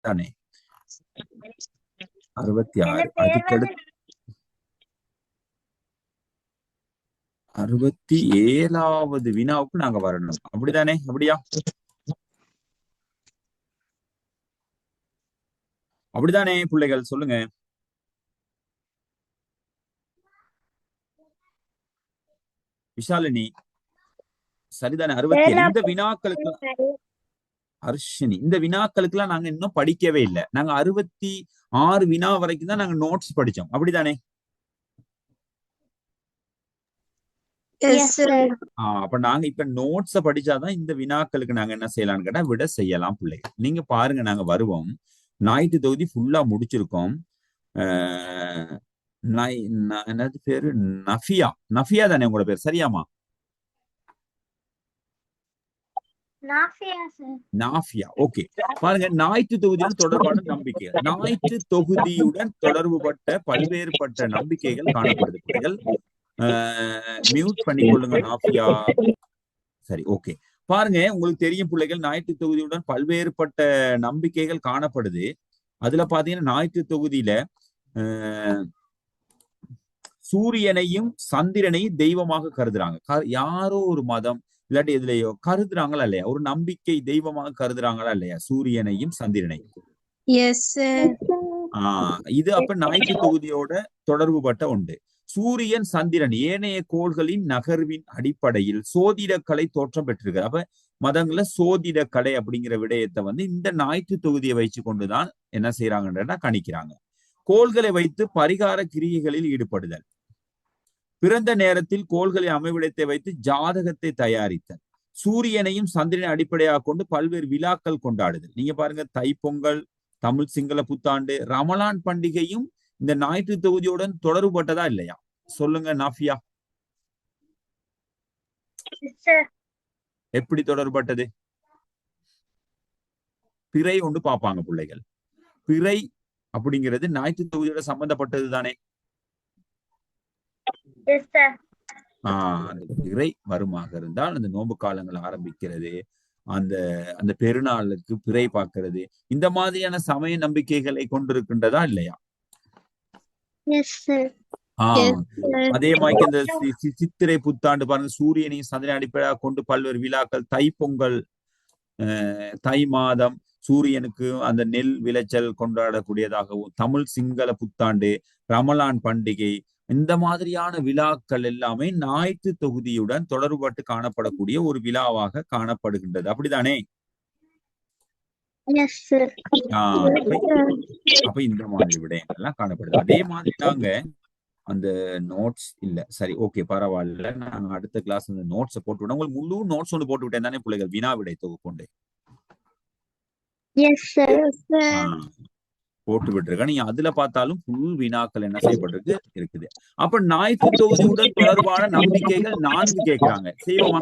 அப்படித்தானே? 66. அதுக்கடுத்து 67வது வினாவுக்கு நாங்க வரணும். அப்படித்தானே? அப்படியா? அப்படித்தானே பிள்ளைகள்? சொல்லுங்க. விஷாலினி சரிதானே? 67. இந்த வினாக்களுக்கு அர்ஷினி, இந்த வினாக்களுக்கு எல்லாம் நாங்க இன்னும் படிக்கவே இல்லை. நாங்க 66 வினா வரைக்கும் தான் நாங்க நோட்ஸ் படிச்சோம். அப்படித்தானே? அப்ப நாங்க இப்ப நோட்ஸ படிச்சாதான் இந்த வினாக்களுக்கு நாங்க என்ன செய்யலாம்னு கேட்டா விட செய்யலாம் பிள்ளைகள். நீங்க பாருங்க, நாங்க வருவோம். ஞாயிற்று தொகுதி ஃபுல்லா முடிச்சிருக்கோம். என்னது பேரு? நஃபியா. நஃபியா தானே உங்களோட பேர்? சரியாமா? நாஃபியா. ஓகே. பாருங்க, ஞாயிற்று தொகுதியுடன் தொடர்பான நம்பிக்கை. ஞாயிற்று தொகுதியுடன் தொடர்புபட்ட பல்வேறுபட்ட நம்பிக்கைகள் காணப்படுது பிள்ளைகள். மியூட் பண்ணிக்கொள்ளுங்க நாஃபியா. சரி, ஓகே. பாருங்க, உங்களுக்கு தெரியும் பிள்ளைகள், ஞாயிற்று தொகுதியுடன் பல்வேறுபட்ட நம்பிக்கைகள் காணப்படுது. அதுல பாத்தீங்கன்னா ஞாயிற்று தொகுதியில சூரியனையும் சந்திரனையும் தெய்வமாக கருதுறாங்க. யாரோ ஒரு மதம் இல்லாட்டி எதுலயோ கருதுறாங்களா இல்லையா? ஒரு நம்பிக்கை தெய்வமாக கருதுறாங்களா இல்லையா? சூரியனையும் சந்திரனையும். இது அப்ப ஞாயிற்று தொகுதியோட தொடர்பு பட்ட உண்டு. சூரியன் சந்திரன் ஏனைய கோள்களின் நகர்வின் அடிப்படையில் சோதிடக்கலை தோற்றம் பெற்றிருக்கு. அப்ப மதங்கள சோதிடக்கலை அப்படிங்கிற விடயத்தை இந்த ஞாயிற்று தொகுதியை வச்சு கொண்டுதான் என்ன செய்யறாங்கன்னா கணிக்கிறாங்க. கோள்களை வைத்து பரிகார கிரியைகளில் ஈடுபடுதல், பிறந்த நேரத்தில் கோள்களின் அமைவிடத்தை வைத்து ஜாதகத்தை தயாரித்தல், சூரியனையும் சந்திரனை அடிப்படையாக கொண்டு பல்வேறு விழாக்கள் கொண்டாடுதல். நீங்க பாருங்க, தைப்பொங்கல், தமிழ் சிங்கள புத்தாண்டு, ரமலான் பண்டிகையும் இந்த ஞாயிற்று தொகுதியுடன் தொடர்புபட்டதா இல்லையா? சொல்லுங்க நாஃபியா. எப்படி தொடர்பட்டது? பிறை ஒன்று பார்ப்பாங்க பிள்ளைகள். பிறை அப்படிங்கிறது ஞாயிற்று தொகுதியோட சம்பந்தப்பட்டது தானே? அந்த பிறை வருமாக இருந்தால் அந்த நோன்பு காலங்கள் ஆரம்பிக்கிறது, அந்த அந்த பெருநாளுக்கு பிறை பார்க்கிறது, இந்த மாதிரியான சமய நம்பிக்கைகளை கொண்டிருக்கின்றதா இல்லையா? அதே மாதிரி இந்த சித்திரை புத்தாண்டு பாருங்க, சூரியனையும் சந்திரனை அடிப்படையாக கொண்டு பல்வேறு விழாக்கள். தைப்பொங்கல், தை மாதம் சூரியனுக்கு அந்த நெல் விளைச்சல் கொண்டாடக்கூடியதாகவும், தமிழ் சிங்கள புத்தாண்டு, ரமலான் பண்டிகை, இந்த மாதிரியான விழாக்கள் எல்லாமே ஞாயிற்று தொகுதியுடன் தொடர்பட்டு காணப்படக்கூடிய ஒரு விழாவாக காணப்படுகின்றது. அப்படிதானே? அப்ப இந்த மாதிரி விடயங்கள் எல்லாம் காணப்படுது. அதே மாதிரி நாங்க அந்த நோட்ஸ் இல்ல, சரி, ஓகே, பரவாயில்ல, நாங்க அடுத்த கிளாஸ் அந்த நோட்ஸை போட்டு விட. உங்களுக்கு முழு நோட்ஸ் ஒன்று போட்டு விட்டேன் தானே பிள்ளைகள்? வினா விடை தொகுப்பு போட்டு விட்டுருக்க. நீங்க அதுல பார்த்தாலும் ஃபுல் வினாக்கள் என்ன செய்யப்பட்டிருக்கு இருக்குது. அப்ப ஞாயிற்று தொகுதியுடன் தொடர்பான நம்பிக்கைகள் 4 கேட்கிறாங்க. செய்வோமா?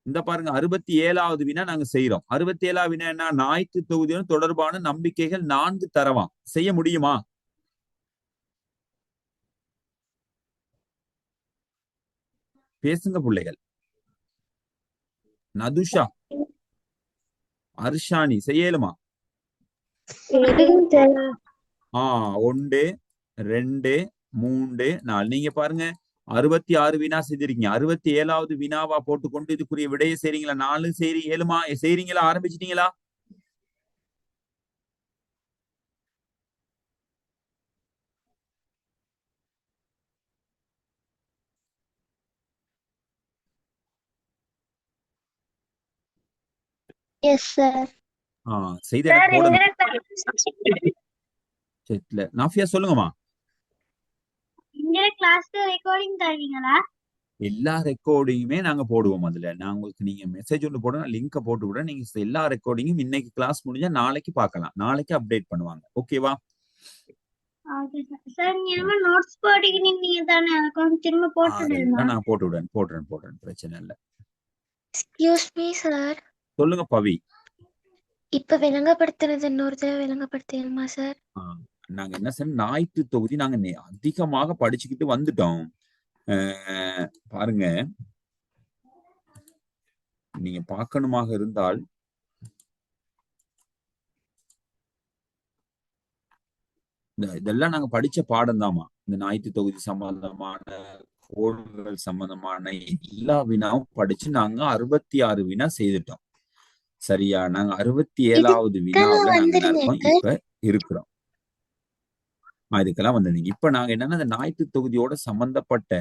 இந்த பாருங்க, 67வது வினா நாங்க செய்யறோம். 67வது வினா என்ன? ஞாயிற்று தொகுதியுடன் தொடர்பான நம்பிக்கைகள் 4 தரவாம். செய்ய முடியுமா? பேசுங்க பிள்ளைகள். நதுஷா, அர்ஷானி செய்யலுமா? 1 2 3 4. நீங்க பாருங்க, 66 வினா செய்திருக்கீங்க. 67வது வினாவா போட்டுக்கொண்டு இதுக்குரிய விடையை செய்றீங்களா? 4 சரி, 7மா செய்றீங்களா? ஆரம்பிச்சிட்டீங்களா? செய்த நாஃபியா சொல்லுங்கம்மா. எல்லா ரெக்கார்டிங்குமே நாங்க போடுவோம். அதுல நான் உங்களுக்கு நீங்க மெசேஜ் ஒன்று போடுங்க, லிங்கை போட்டு விட. நீங்க எல்லா ரெக்கார்டிங்கும் இன்னைக்கு கிளாஸ் முடிஞ்சா நாளைக்கு பார்க்கலாம். நாளைக்கு அப்டேட் பண்ணுவாங்க. ஓகேவா? நான் போட்டுடுறேன், பிரச்சனை இல்ல. சொல்லுங்க பவி. இப்ப விளங்கப்படுத்துறது இன்னொரு தடவை விளங்கப்படுத்தணுமா சார்? நாங்க என்ன சார், ஞாயிற்று தொகுதி நாங்க அதிகமாக படிச்சுக்கிட்டு வந்துட்டோம். பாருங்க, நீங்க பார்க்கணுமாக இருந்தால் இதெல்லாம் நாங்க படிச்ச பாடம் தாமா. இந்த ஞாயிற்று தொகுதி சம்பந்தமான கோள்கள் சம்பந்தமான எல்லா வினாவும் படிச்சு நாங்க 66 வினா செய்துட்டோம். சரியா? நாங்க 67வது வினாவுல இதுக்கெல்லாம் நாங்க என்ன இருக்கோம் வந்திருந்தேன் இப்ப இருக்கிறோம். இதுக்கெல்லாம் வந்திருந்தீங்க. இப்ப நாங்க என்னன்னா இந்த ஞாயிற்று தொகுதியோட சம்பந்தப்பட்ட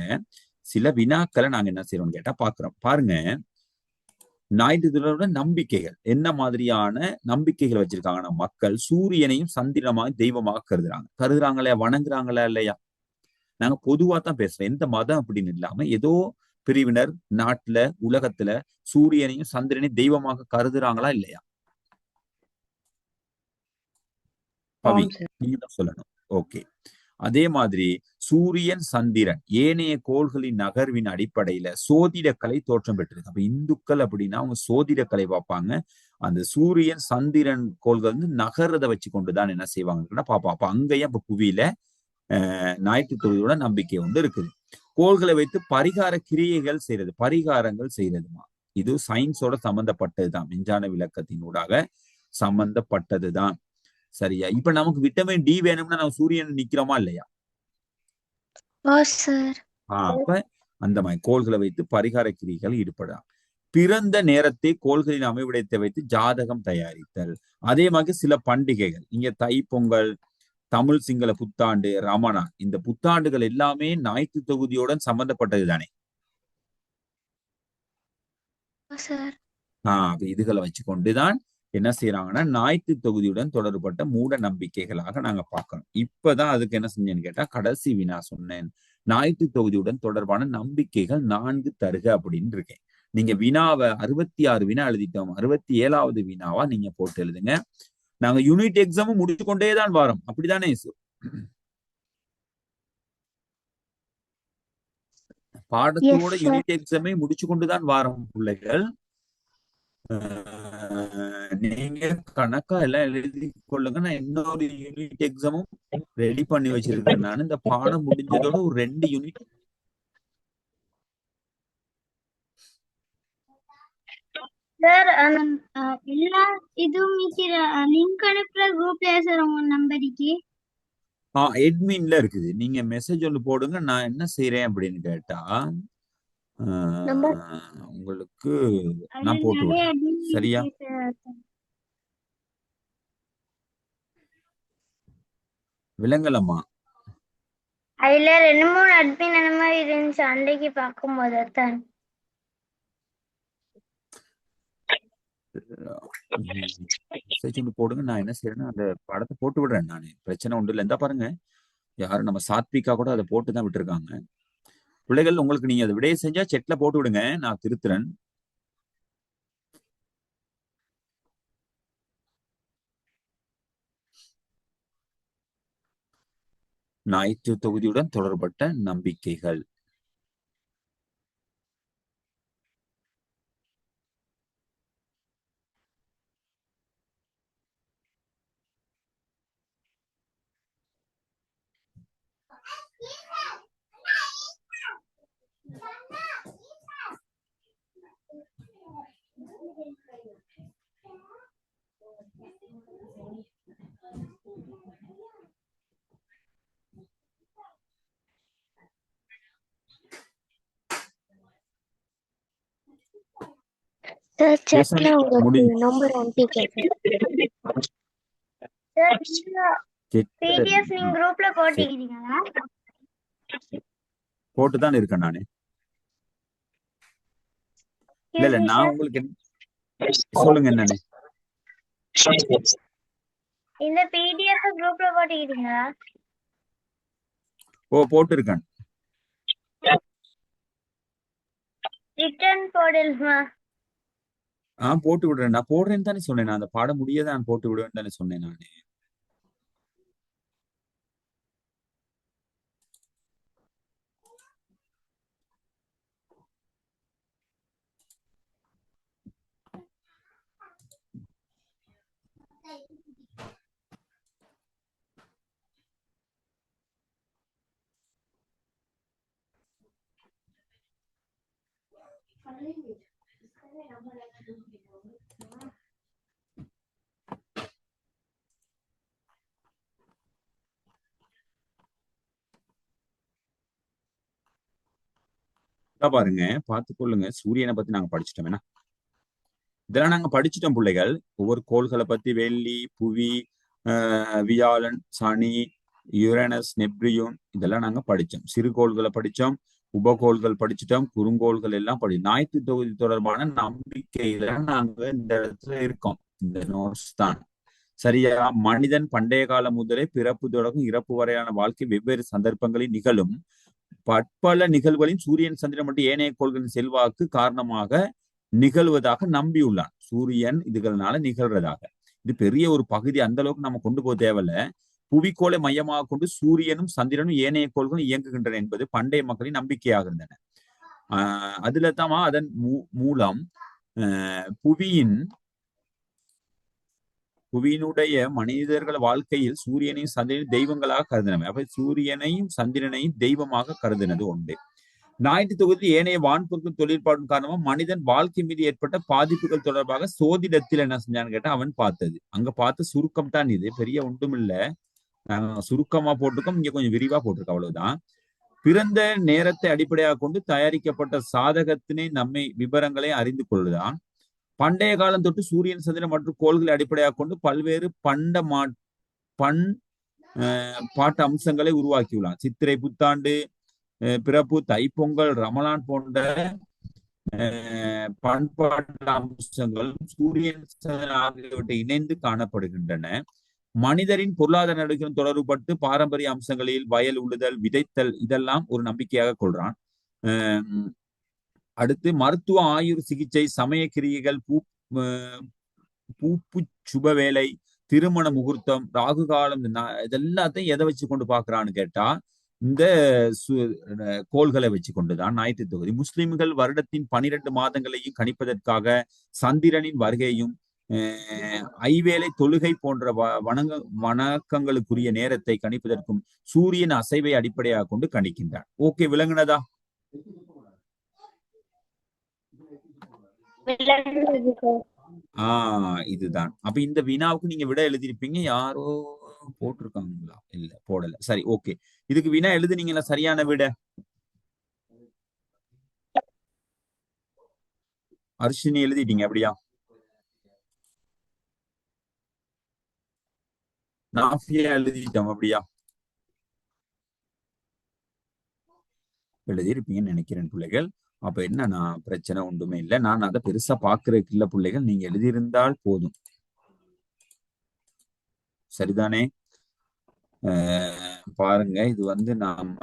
சில வினாக்களை நாங்க என்ன செய்யறோம்னு கேட்டா பாக்குறோம். பாருங்க, ஞாயிற்றுத்தோட நம்பிக்கைகள் என்ன மாதிரியான நம்பிக்கைகள் வச்சிருக்காங்கன்னா, மக்கள் சூரியனையும் சந்திரமாக தெய்வமாக கருதுறாங்களே, வணங்குறாங்களா இல்லையா? நாங்க பொதுவா தான் பேசுறோம். எந்த மதம் அப்படின்னு இல்லாம ஏதோ பிரிவினர் நாட்டுல உலகத்துல சூரியனையும் சந்திரனையும் தெய்வமாக கருதுறாங்களா இல்லையா? பவி, ஆம் சார். நீங்க தான் சொல்லணும். ஓகே. அதே மாதிரி சூரியன் சந்திரன் ஏனைய கோள்களின் நகர்வின் அடிப்படையில சோதிடக்கலை தோற்றம் பெற்றிருக்கு. அப்ப இந்துக்கள் அப்படின்னா அவங்க சோதிடக்கலை பார்ப்பாங்க. அந்த சூரியன் சந்திரன் கோள்கள் வந்து நகர்றதை வச்சு கொண்டுதான் என்ன செய்வாங்கன்னா பார்ப்போம். அப்ப அங்கேயும் அப்ப புவியில ஞாயிற்று தொகுதியோட நம்பிக்கை ஒன்று இருக்குது. கோள்களை வைத்து பரிகார கிரியைகள் செய்யறது, பரிகாரங்கள் செய்யறதுமா, இது சயின்ஸோட சம்பந்தப்பட்டதுதான், விஞ்ஞான விளக்கத்தினூடாக சம்பந்தப்பட்டதுதான். சரியா? இப்ப நமக்கு விட்டமின் டி வேணும்னா நம்ம சூரியன் நிக்கிறோமா இல்லையா? சார். அப்ப அந்த மாதிரி கோள்களை வைத்து பரிகார கிரிகள் ஈடுபடலாம். பிறந்த நேரத்தை கோள்களின் அமைவிடத்தை வைத்து ஜாதகம் தயாரித்தல். அதே மாதிரி சில பண்டிகைகள், இங்க தை பொங்கல், தமிழ் சிங்கள புத்தாண்டு, ரமணா, இந்த புத்தாண்டுகள் எல்லாமே ஞாயிற்று தொகுதியுடன் சம்பந்தப்பட்டது தானே. இதுகளை வச்சு கொண்டுதான் என்ன செய்யறாங்கன்னா ஞாயிற்று தொகுதியுடன் தொடர்பட்ட மூட நம்பிக்கைகளாக நாங்க பார்க்கணும். இப்பதான் அதுக்கு என்ன செஞ்சேன்னு கேட்டா கடைசி வினா சொன்னேன், ஞாயிற்று தொகுதியுடன் தொடர்பான நம்பிக்கைகள் 4 தருக அப்படின்னு இருக்கேன். நீங்க வினாவை 66 வினா எழுதிட்டோம், 67வது வினாவா நீங்க போட்டு எழுதுங்க. நாங்க யூனிட் எக்ஸாமும் முடிச்சு கொண்டேதான் வரோம், அப்படிதானே? பாடத்தோட யூனிட் எக்ஸாமே முடிச்சு கொண்டுதான் வரோம் பிள்ளைகள். நீங்க கணக்கா எல்லாம் எழுதி கொள்ளுங்க. நான் இன்னொரு யூனிட் எக்ஸாமும் ரெடி பண்ணி வச்சிருக்கேன். நான் இந்த பாடம் முடிஞ்சதோட ஒரு 2 யூனிட். சார் எல்லா இதுவும் லிங்க் அனுப்புற குரூப்ல சார் உங்க நம்பருக்கு அட்மின்ல இருக்குது. நீங்க மெசேஜ் ஒன்று போடுங்க. நான் என்ன செய்யறேன் அப்படின்னு கேட்டா உங்களுக்கு நான் போட்டு விடுறேன். சரியா? விலங்கலம்மா அதுல 2-3 அட்மின் அந்த மாதிரி இருந்துச்சு அன்றைக்கு பார்க்கும்போது தான். மெசேஜ் ஒன்று போடுங்க. நான் என்ன செய்யறேன்னா அந்த படத்தை போட்டு விடுறேன். நான் பிரச்சனை ஒன்று இல்லை. இருந்தா பாருங்க, யாரும் நம்ம சாத்விகா கூட அதை போட்டு தான் விட்டுருக்காங்க. பிள்ளைகள் உங்களுக்கு நீங்க அதை விடையை செஞ்சா செட்ல போட்டு விடுங்க, நான் திருத்துறேன். ஞாயிற்று தொகுதியுடன் தொடர்பட்ட நம்பிக்கைகள். பிடிஎஃப் நீங்க குரூப்ல போட்டுக்கிறீங்களா? போட்டுதான் இருக்கேன் நானு. இல்ல நான் உங்களுக்கு சொல்லுங்க என்னன்னு. இந்த பிடிஎஃப் குரூப்ல போட்டுக்கிறீங்களா? போட்டு இருக்கேன். ரிட்டர்ன் போடலுமா? போட்டு விடுறேன். நான் போடுறேன்னு தானே சொன்னேன். நான் அந்த பாடம் முடியாத நான் போட்டு விடுவேன்னு தானே சொன்னேன் நானு. பாருங்க, பார்த்துக்கொள்ளுங்க. சூரியனை பத்தி நாங்க படிச்சுட்டோம். என்ன இதெல்லாம் நாங்க படிச்சுட்டோம் பிள்ளைகள். ஒவ்வொரு கோள்களை பத்தி, வெள்ளி, புவி, வியாழன், சனி, யுரேனஸ், நெப்டியூன், இதெல்லாம் நாங்க படிச்சோம். சிறுகோள்களை படிச்சோம், உபகோள்கள் படிச்சுட்டோம், குறுங்கோள்கள் எல்லாம் ஞாயிற்று தொகுதி தொடர்பான நம்பிக்கையில நாங்க இந்த இடத்துல இருக்கோம். இந்த நோட்ஸ் தான் சரியா. மனிதன் பண்டைய காலம் முதலே பிறப்பு தொடங்கும் இறப்பு வரையான வாழ்க்கை வெவ்வேறு சந்தர்ப்பங்களில் நிகழும் பற்பல நிகழ்வுகளின் சூரியன், சந்திரன் மற்றும் ஏனைய கோள்களின் செல்வாக்கு காரணமாக நிகழ்வதாக நம்பியுள்ளான். சூரியன் இதுகள்னால நிகழ்றதாக. இது பெரிய ஒரு பகுதி, அந்த அளவுக்கு நம்ம கொண்டு போக தேவையில்ல. புவிக்கோளை மையமாக கொண்டு சூரியனும் சந்திரனும் ஏனைய கோள்களும் இயங்குகின்றன என்பது பண்டைய மக்களின் நம்பிக்கையாக இருந்தன. அதுல தான் அதன் மூலம் புவியினுடைய மனிதர்கள் வாழ்க்கையில் சூரியனையும் சந்திரனையும் தெய்வங்களாக கருதினவை. அப்ப சூரியனையும் சந்திரனையும் தெய்வமாக கருதினது உண்டு. ஞாயிற்று தொகுதி ஏனைய வான்பொருட்கள் தொழிற்பாடும் காரணமா மனிதன் வாழ்க்கை மீது ஏற்பட்ட பாதிப்புகள் தொடர்பாக சோதிடத்தில் என்ன செஞ்சான்னு கேட்டா அவன் பார்த்தது. அங்க பார்த்து சுருக்கம் தான் இது, பெரிய ஒன்றும் இல்ல. சுருக்கமா போட்டிருக்கோம், இங்க கொஞ்சம் விரிவா போட்டிருக்கோம், அவ்வளவுதான். பிறந்த நேரத்தை அடிப்படையாக கொண்டு தயாரிக்கப்பட்ட சாதகத்தினை நம்மை விவரங்களை அறிந்து கொள்ளுதான். பண்டைய காலம் தொட்டு சூரியன், சந்திரன் மற்றும் கோள்களை அடிப்படையாக கொண்டு பல்வேறு பாட்டு அம்சங்களை உருவாக்கியுள்ளான். சித்திரை புத்தாண்டு, பிறப்பு, தைப்பொங்கல், ரமலான் போன்ற பண்பாட்டு அம்சங்களும் சூரியன், சந்திரன் ஆகியவற்றை இணைந்து காணப்படுகின்றன. மனிதரின் பொருளாதார நடவடிக்கைகளும் தொடர்புபட்டு பாரம்பரிய அம்சங்களில் வயல் உழுதல், விதைத்தல் இதெல்லாம் ஒரு நம்பிக்கையாக கொள்றான். அடுத்து மருத்துவ, ஆயுர் சிகிச்சை, சமய கிரியைகள், பூப்பு சுபவேளை, திருமண முகூர்த்தம், ராகு காலம், இதெல்லாத்தையும் எதை வச்சு கொண்டு பாக்குறான்னு கேட்டா இந்த கோள்களை வச்சு கொண்டுதான் ஞாயிற்று தொகுதி. முஸ்லிம்கள் வருடத்தின் 12 மாதங்களையும் கணிப்பதற்காக சந்திரனின் வருகையும் ஐவேளை தொழுகை போன்ற வணக்கங்களுக்குரிய நேரத்தை கணிப்பதற்கும் சூரியன் அசைவை அடிப்படையாக கொண்டு கணிக்கின்றார். ஓகே, விளங்குனதா? இதுதான். அப்ப இந்த வினாவுக்கு நீங்க விட எழுதியிருப்பீங்க. யாரோ போட்டிருக்காங்களா? இல்ல, போடல. சரி, ஓகே. இதுக்கு வினா எழுதுனீங்களா? சரியான விட அர்ஷினி எழுதிட்டீங்க அப்படியா? நாஃபியா எழுதிட்டோம் அப்படியா? எழுதியிருப்பீங்கன்னு நினைக்கிறேன் பிள்ளைகள். அப்ப என்னன்னா பிரச்சனை ஒன்றுமே இல்லை. நான் அதை பெருசா பாக்குறதுக்கு இல்ல பிள்ளைகள், நீங்க எழுதியிருந்தால் போதும். சரிதானே? பாருங்க, இது வந்து நாம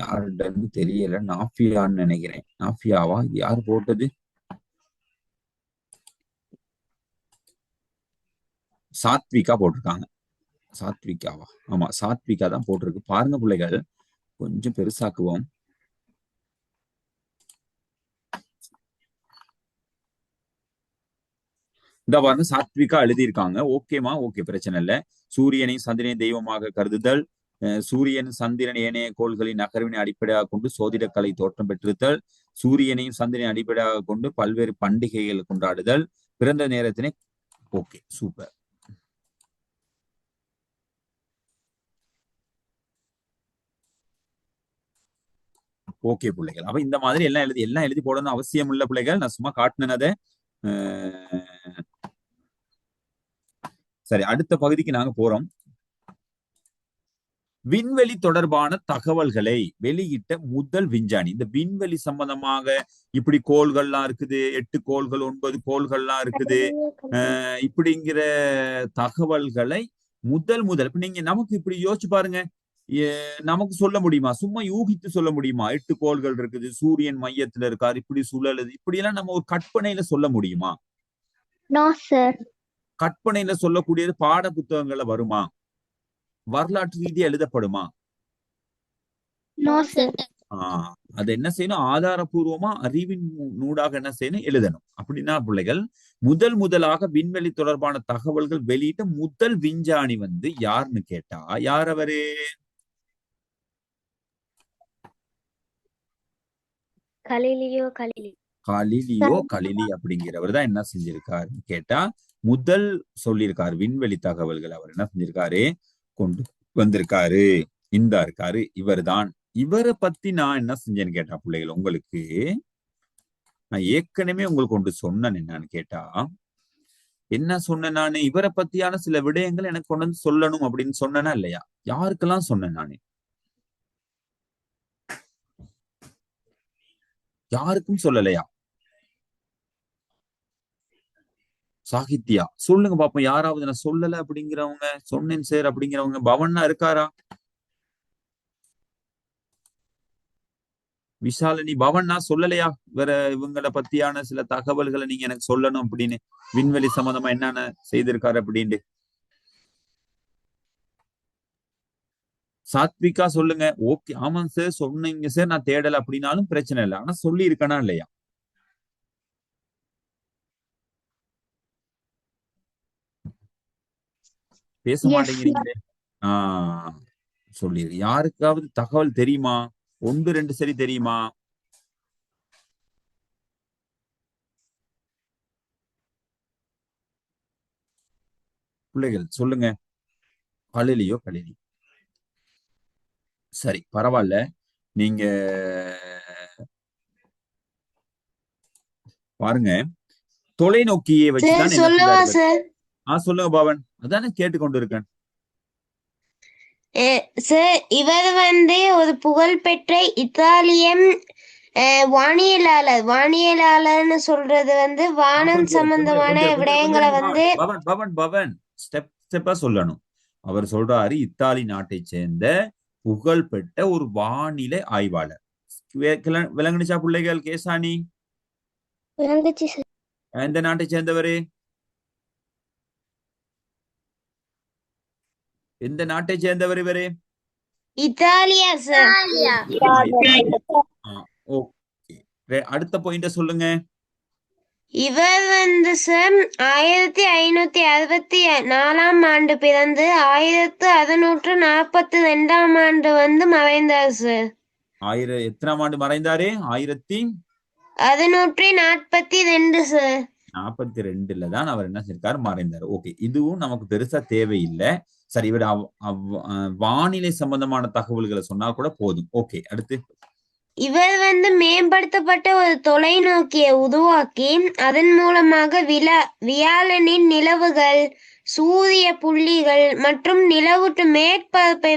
யாருன்னு தெரியல, நாஃபியான்னு நினைக்கிறேன். நாஃபியாவா? யாரு போட்டது? சாத்விகா போட்டிருக்காங்க. சாத்விகாவா? ஆமா, சாத்விகா தான் போட்டிருக்கு. பாருங்க பிள்ளைகள், கொஞ்சம் பெருசாக்குவோம். இந்த பாருங்க, சாத்விகா எழுதியிருக்காங்க. ஓகேமா, ஓகே, பிரச்சனை இல்லை. சூரியனை சந்திரனை தெய்வமாக கருதுதல், சூரியன், சந்திரன், ஏனைய கோள்களின் நகர்வினை அடிப்படையாக கொண்டு சோதிடக்கலை தோற்றம் பெற்றிருத்தல், சூரியனையும் சந்திரனை அடிப்படையாக கொண்டு பல்வேறு பண்டிகைகள் கொண்டாடுதல், பிறந்த நேரத்தினை. Okay, super. ஓகே பிள்ளைகள், அப்ப இந்த மாதிரி எல்லாம் எழுதி போடணும் அவசியம் உள்ள பிள்ளைகள். நான் சும்மா காட்டினதை. சரி, அடுத்த பகுதிக்கு நாங்க போறோம். விண்வெளி தொடர்பான தகவல்களை வெளியிட்ட முதல் விஞ்ஞானி. இந்த விண்வெளி சம்பந்தமாக இப்படி கோள்கள்லாம் இருக்குது, 8 கோள்கள் 9 கோள்கள்லாம் இருக்குது, இப்படிங்கிற தகவல்களை முதல் இப்ப நீங்க நமக்கு இப்படி யோசிச்சு பாருங்க. நமக்கு சொல்ல முடியுமா? சும்மா யூகித்து சொல்ல முடியுமா? 8 கோள்கள் இருக்குது, சூரியன் மையத்துல இருக்காரு, இப்படி சுழலுது, இப்படி எல்லாம் நம்ம ஒரு கற்பனையில சொல்ல முடியுமா? கற்பனையில சொல்லக்கூடியது பாட புத்தகங்கள்ல வருமா? வரலாற்று ரீதியா எழுதப்படுமா? அது என்ன செய்யணும்? ஆதாரபூர்வமா அறிவின் நூடாக என்ன செய்யணும்? எழுதணும். அப்படின்னா பிள்ளைகள், முதலாக விண்வெளி தொடர்பான தகவல்கள் வெளியிட்ட முதல் விஞ்ஞானி வந்து யாருன்னு கேட்டா, யார் அவரு? கலிலி அப்படிங்கிறவர் தான் என்ன செஞ்சிருக்காருன்னு கேட்டா முதல் சொல்லியிருக்காரு விண்வெளி தகவல்கள் அவர் என்ன செஞ்சிருக்காரு கொண்டு வந்திருக்காரு. இந்த இருக்காரு இவர் தான். இவரை பத்தி நான் என்ன செஞ்சேன்னு கேட்டா பிள்ளைகள் உங்களுக்கு நான் ஏற்கனவே உங்களுக்கு கொண்டு சொன்னேன். என்னன்னு கேட்டா என்ன சொன்னேன் நானு இவரை பத்தியான சில விடயங்கள் எனக்கு கொண்டு வந்து சொல்லணும் அப்படின்னு சொன்னேனா இல்லையா? யாருக்கெல்லாம் சொன்னேன் நானு? யாருக்கும் சொல்லலையா? சாகித்யா சொல்லுங்க பாப்போம். யாராவது நான் சொல்லல அப்படிங்கிறவங்க, சொன்னேன் சார் அப்படிங்கிறவங்க. பவன்னா இருக்காரா? விஷாலினி பவன்னா சொல்லலையா வேற இவங்களை பத்தியான சில தகவல்களை நீங்க எனக்கு சொல்லணும் அப்படின்னு, விண்வெளி சம்பந்தமா என்னென்ன செய்திருக்காரு அப்படின்னு. சாத்விகா சொல்லுங்க. ஓகே ஆமாங்க சார் சொன்னீங்க சார், நான் தேடல அப்படின்னாலும் பிரச்சனை இல்லை. ஆனா சொல்லி இருக்கனா இல்லையா? பேச மாட்டேங்கிறீங்களே. சொல்லி யாருக்காவது தகவல் தெரியுமா? 1 2 சரி தெரியுமா? பிள்ளைகள் சொல்லுங்க. கலிலியோ சரி பரவாயில்ல. நீங்க பாருங்க தொலைநோக்கியை வச்சுதான் சொல்லுங்க பவன். அதானே கேட்டுக்கொண்டு இருக்கேன். சார் இவர் ஒரு புகழ்பெற்ற இத்தாலியன் வானியலாளர்னு சொல்றது வானம் சம்பந்தமான விடயங்களை பவன் ஸ்டெப் ஸ்டெப்பா சொல்லணும். அவர் சொல்றாரு இத்தாலி நாட்டை சேர்ந்த புகழ்பெற்ற ஒரு வானிலை ஆய்வாளர். விளங்குச்சா பிள்ளைகள்? கேசானி எந்த நாட்டை சேர்ந்தவரு? எந்த நாட்டை சேர்ந்தவர் இவரு? இத்தாலியா சார். அடுத்த பாயிண்ட சொல்லுங்க. இவர் சார் 1564 ஆண்டு பிறந்து 1642 மறைந்தார் சார். எத்தனாம் ஆண்டு மறைந்தாரு? 1642 சார். 42ல தான் அவர் என்ன செஞ்சிருக்காரு? மறைந்தார். ஓகே இதுவும் நமக்கு பெருசா தேவையில்லை. சரி இவர் வானிலை சம்பந்தமான தகவல்களை சொன்னா கூட போதும். ஓகே அடுத்து இவர் மேம்படுத்தப்பட்ட ஒரு தொலைநோக்கியை உருவாக்கி அதன் மூலமாக வியாழனின் நிலவுகள், சூரிய புள்ளிகள் மற்றும் நிலவுட்டு மேற்பரப்பை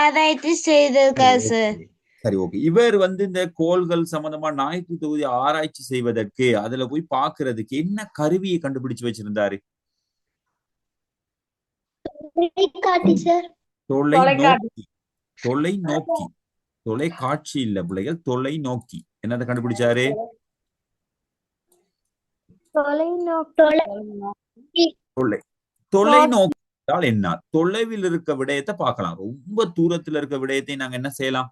ஆராய்ச்சி செய்திருக்கார் சார். சரி ஓகே. இவர் இந்த கோள்கள் சம்பந்தமா ஞாயிற்று தொகுதி ஆராய்ச்சி செய்வதற்கு அதுல போய் பாக்குறதுக்கு என்ன கருவியை கண்டுபிடிச்சு வச்சிருந்தாரு? தொலைநோக்கி. தொலைக்காட்சி இல்ல பிள்ளைகள், தொலைநோக்கி. என்னதை கண்டுபிடிச்சாரு? தொலைநோக்கி என்ன? தொலைவில் இருக்க விடயத்தை பார்க்கலாம். ரொம்ப தூரத்துல இருக்க விடயத்தை நாங்க என்ன செய்யலாம்?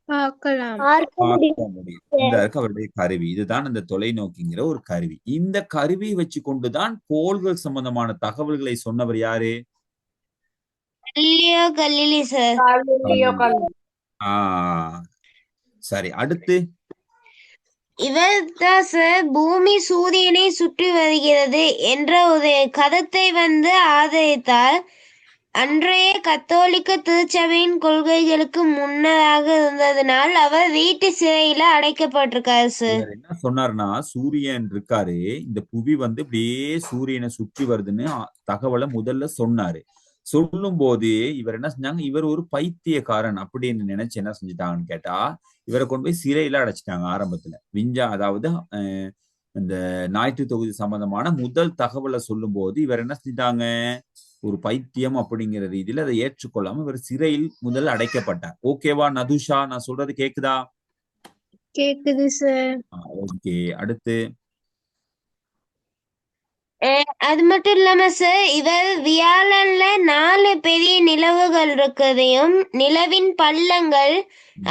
பார்க்க முடியும். இந்த அவருடைய கருவி இதுதான் அந்த தொலைநோக்கிங்கிற ஒரு கருவி. இந்த கருவியை வச்சு கொண்டுதான் கோள்கள் சம்பந்தமான தகவல்களை சொன்னவர் யாரு? சரி அடுத்து இவர் பூமி சூரியனை சுற்றி வருகிறது என்ற ஒரு கருத்தை ஆதரித்தார். அன்றைய கத்தோலிக்க திருச்சபையின் கொள்கைகளுக்கு முன்னதாக இருந்ததுனால் அவர் வீட்டு சிறையில அடைக்கப்பட்டிருக்காரு சார். என்ன சொன்னாருன்னா சூரியன் இருக்காரு, இந்த புவி இப்படியே சூரியனை சுற்றி வருதுன்னு தகவலை முதல்ல சொன்னாரு. சொல்லும் போது இவர் என்ன செஞ்சாங்க? இவர் ஒரு பைத்தியக்காரன் அப்படின்னு நினைச்சு என்ன செஞ்சுட்டாங்கன்னு கேட்டா இவரை கொண்டு போய் சிறையில அடைச்சிட்டாங்க. ஆரம்பத்துல அதாவது இந்த ஞாயிற்று தொகுதி சம்பந்தமான முதல் தகவலை சொல்லும் போது இவர் என்ன செஞ்சிட்டாங்க? ஒரு பைத்தியம் அப்படிங்கிற ரீதியில அதை ஏற்றுக்கொள்ளாம இவர் சிறையில் முதல்ல அடைக்கப்பட்டார். ஓகேவா நதுஷா? நான் சொல்றது கேக்குதா? கேக்குது சார். ஓகே அடுத்து அது மட்டும் இல்லாம சார் இவர் வியாழன்ல 4 பெரிய நிலவுகள் இருக்கிறதையும் நிலவின் பள்ளங்கள்,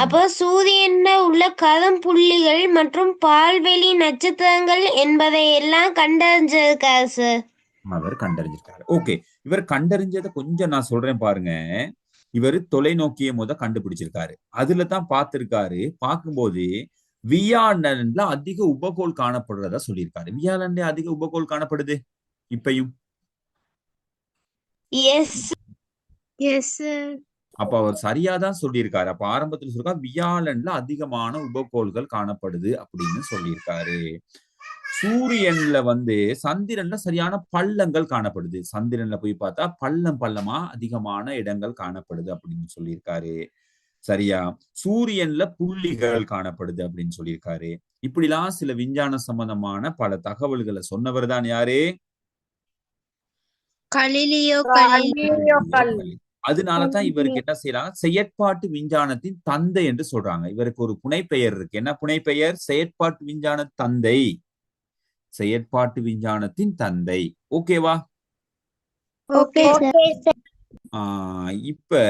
அப்போ சூரியன்ல உள்ள கரும்புள்ளிகள் மற்றும் பால்வெளி நட்சத்திரங்கள் என்பதை எல்லாம் கண்டறிஞ்சிருக்காரு சார். அவர் கண்டறிஞ்சிருக்காரு. ஓகே இவர் கண்டறிஞ்சதை கொஞ்சம் நான் சொல்றேன் பாருங்க. இவர் தொலைநோக்கியை கண்டுபிடிச்சிருக்காரு. அதுலதான் பார்த்திருக்காரு. பார்க்கும்போது வியாழன்ல அதிக உபகோள் காணப்படுறதா சொல்லியிருக்காரு. வியாழன்ல அதிக உபகோள் காணப்படுது இப்பயும். Yes yes sir. அப்ப அவர் சரியாதான் சொல்லியிருக்காரு. அப்ப ஆரம்பத்துல சொல்லிருக்கா வியாழன்ல அதிகமான உபகோள்கள் காணப்படுது அப்படின்னு சொல்லியிருக்காரு. சூரியன்ல சந்திரன்ல சரியான பள்ளங்கள் காணப்படுது. சந்திரன்ல போய் பார்த்தா பள்ளமா அதிகமான இடங்கள் காணப்படுது அப்படின்னு சொல்லியிருக்காரு. சரியா? சூரியன்ல புள்ளிகள் காணப்படுது அப்படின்னு சொல்லியிருக்காரு. இப்படிலாம் சில விஞ்ஞான சம்பந்தமான பல தகவல்களை சொன்னவர் தான் யாரு? கலிலியோ அதனாலதான் இவருக்கு என்ன செய்யறாங்க, செயற்பாட்டு விஞ்ஞானத்தின் தந்தை என்று சொல்றாங்க. இவருக்கு ஒரு புனைப்பெயர் இருக்கு. என்ன புனைப்பெயர்? செயற்பாட்டு விஞ்ஞான தந்தை. செயற்பாட்டு விஞ்ஞானத்தின் தந்தை. ஓகேவா? Okay sir. இப்ப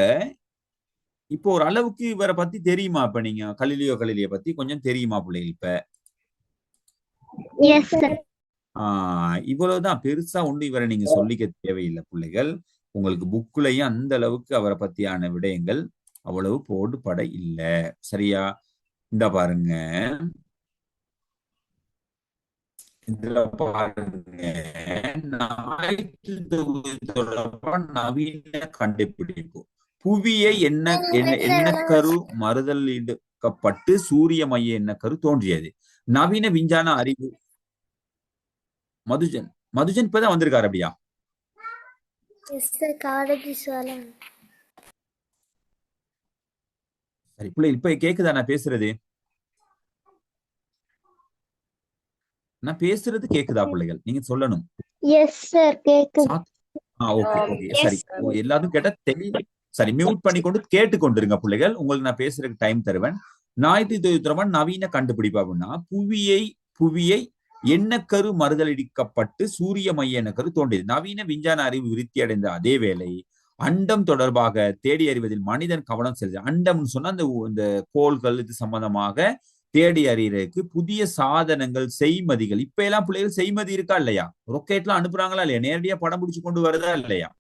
இப்போ ஒரு அளவுக்கு இவரை பத்தி தெரியுமா? இப்ப நீங்க கலிலியோ பத்தி கொஞ்சம் தெரியுமா பிள்ளைகள்? இப்ப எஸ் சார். இவ்வளவுதான். பெருசா ஒண்ணு இவரை நீங்க சொல்லிக்க தேவையில்லை பிள்ளைகள். உங்களுக்கு புக்குலையும் அந்த அளவுக்கு அவரை பத்தியான விடயங்கள் அவ்வளவு போடுபட இல்லை. சரியா? இந்த பாருங்க, இதுல பாருங்க, ஞாயிற்று தொகுதி தொடர்பான நவீன கண்டுபிடிப்பு. புவியை எண்ணக்கரு மறுதலிக்கப்பட்டு சூரிய மைய எண்ணக்கரு தோன்றியது. நவீன விஞ்ஞான அறிவு. மதுஜன் இப்பதான் வந்திருக்காரு. அப்படியா? சரி பிள்ளை, இப்ப கேக்குதா நான் பேசுறது? நான் பேசுறது கேக்குதா பிள்ளைகள்? நீங்க சொல்லணும். எஸ் சார் கேக்குது. ஓகே ஓகே சரி. எல்லாரும் கேட்டா தெளிவா சரி மியூட் பண்ணி கொண்டு கேட்டுக்கொண்டிருங்க பிள்ளைகள். உங்களுக்கு நான் பேசுறதுக்கு டைம் தருவேன். ஞாயிற்று நவீன கண்டுபிடிப்பு அப்படின்னா புவியை எண்ணக்கரு மறுதலிக்கப்பட்டு சூரிய மைய எண்ணக்கரு தோன்றியது. நவீன விஞ்ஞான அறிவு விருத்தி அடைந்த அதே வேளை அண்டம் தொடர்பாக தேடி அறிவதில் மனிதன் கவனம் செலுத்த. அண்டம்னு சொன்னா இந்த கோள்கள் இது சம்பந்தமாக தேடி அறியறதுக்கு புதிய சாதனங்கள், செய்மதிகள். இப்ப எல்லாம் பிள்ளைகள் செய்மதி இருக்கா இல்லையா? ராக்கெட்லாம் அனுப்புறாங்களா இல்லையா? நேரடியா படம் பிடிச்சு கொண்டு வருதா இல்லையா?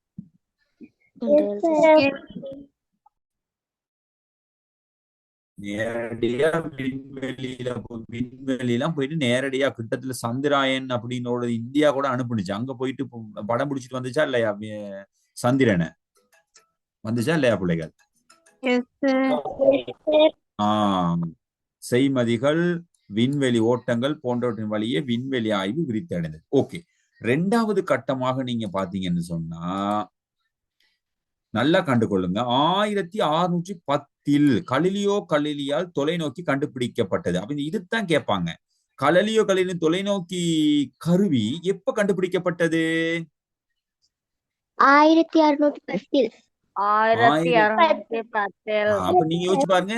நேரடியா விண்வெளியெல்லாம் போயிட்டு நேரடியா கிட்டத்துல சந்திராயன் அப்படின்னு இந்தியா கூட அனுப்புனுச்சு. அங்க போயிட்டு படம் பிடிச்சிட்டு வந்துச்சா இல்லையா? சந்திரனை வந்துச்சா இல்லையா பிள்ளைகள்? செய்மதிகள், விண்வெளி ஓட்டங்கள் போன்றவற்றின் வழியே விண்வெளி ஆய்வு விரித்தடைந்தது. ஓகே, 2வது கட்டமாக நீங்க பாத்தீங்கன்னு சொன்னா நல்லா கண்டுகொள்ளுங்க. 1610 கலிலியால் தொலைநோக்கி கண்டுபிடிக்கப்பட்டது. அப்ப இதுதான் கேட்பாங்க. கலிலியோ தொலைநோக்கி கருவி எப்ப கண்டுபிடிக்கப்பட்டது? 1610. அப்ப நீங்க யோசிச்சு பாருங்க.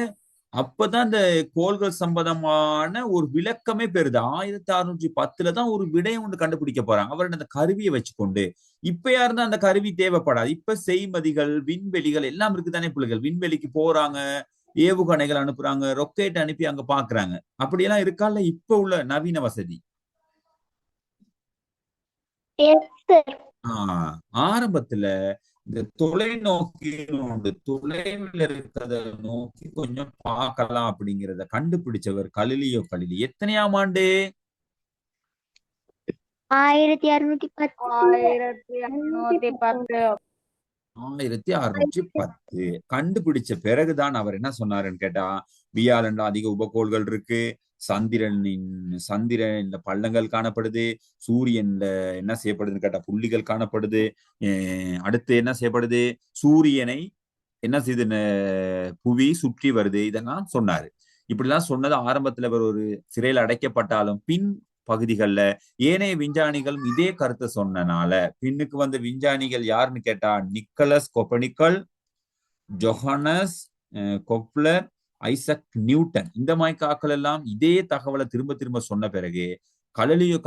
அப்பதான் இந்த கோள்கள் சம்பந்தமான ஒரு விளக்கமே பெறுது. 1610 தான் ஒரு விடயம் ஒன்று கண்டுபிடிக்க போறாங்க. அவர் அந்த கருவியை வச்சுக்கொண்டு. இப்ப யாருன்னா அந்த கருவி தேவைப்படாது. இப்ப செய்மதிகள், விண்வெளிகள் எல்லாம் இருக்குதானே பிள்ளைகள்? விண்வெளிக்கு போறாங்க, ஏவுகணைகள் அனுப்புறாங்க, ராக்கெட் அனுப்பி அங்க பாக்குறாங்க. அப்படியெல்லாம் இருக்கால இப்ப உள்ள நவீன வசதி? ஆரம்பத்துல இந்த தொலைநோக்கி தொலைவில் இருக்கிறத நோக்கி கொஞ்சம் பார்க்கலாம் அப்படிங்கிறத கண்டுபிடிச்சவர் கலிலியோ. எத்தனையாம் ஆண்டு? 1610. கண்டுபிடிச்ச பிறகுதான் அவர் என்ன சொன்னாருன்னு கேட்டா, வியாழன்ல அதிக உபகோள்கள் இருக்கு, சந்திரன்ல பள்ளங்கள் காணப்படுது, சூரியன்ல என்ன செய்யப்படுதுன்னு கேட்டா புள்ளிகள் காணப்படுது. அடுத்து என்ன செய்யப்படுது? சூரியனை என்ன செய்யுது? புவி சுற்றி வருது. இதெல்லாம் சொன்னாரு. இப்படிலாம் சொன்னது ஆரம்பத்துல அவர் ஒரு சிறையில் அடைக்கப்பட்டாலும் பின் பகுதிகள்ல ஏனைய விஞ்ஞானிகளும் இதே கருத்தை சொன்னனால பின்னுக்கு வந்த விஞ்ஞானிகள் யாருன்னு கேட்டா நிக்கலஸ் கொப்பர்னிக்கஸ், ஜொஹானஸ் கெப்லர், ஐசக் நியூட்டன், இந்த மாதிரி ஆட்கள் எல்லாம் இதே தகவலை திரும்ப திரும்ப சொன்ன பிறகு கலிலியோ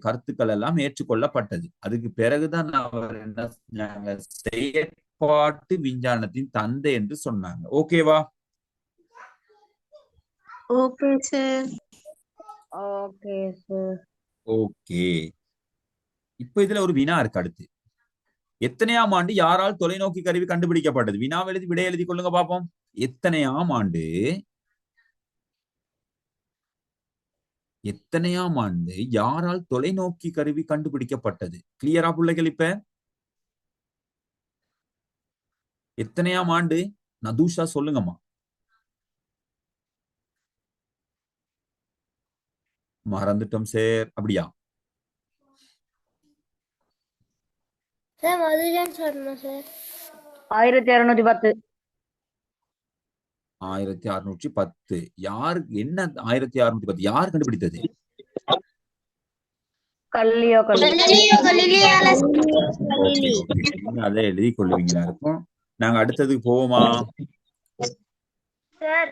கருத்துக்கள் எல்லாம் ஏற்றுக்கொள்ளப்பட்டது. அதுக்கு பிறகுதான் அவர் என்ன செஞ்சாங்க? செயற்பாட்டு விஞ்ஞானத்தின் தந்தை என்று சொன்னாங்க. ஓகேவா? Okay sir. ஓகே. இப்ப இதுல ஒரு வினா இருக்கு. அடுத்து எத்தனையாம் ஆண்டு யாரால் தொலைநோக்கி கருவி கண்டுபிடிக்கப்பட்டது? வினா எழுதி விடை எழுதி கொள்ளுங்க பாப்போம். எத்தனையாம் ஆண்டு எத்தனையாம் ஆண்டு யாரால் தொலைநோக்கி கருவி கண்டுபிடிக்கப்பட்டது? கிளியரா பிள்ளைகள்? இப்ப எத்தனையாம் ஆண்டு? நதூஷா சொல்லுங்கம்மா. மறந்துட்டோம் சார். அப்படியா? சார் மதுரைன்னு சொல்லணும் சார். 1610. 1610. யாரு என்ன 1610 யார் கண்டுபிடித்தது? கல்லியோ நீங்க அதை எழுதி கொள்ளுவீங்களா இருக்கும். நாங்க அடுத்ததுக்கு போவோமா? சார்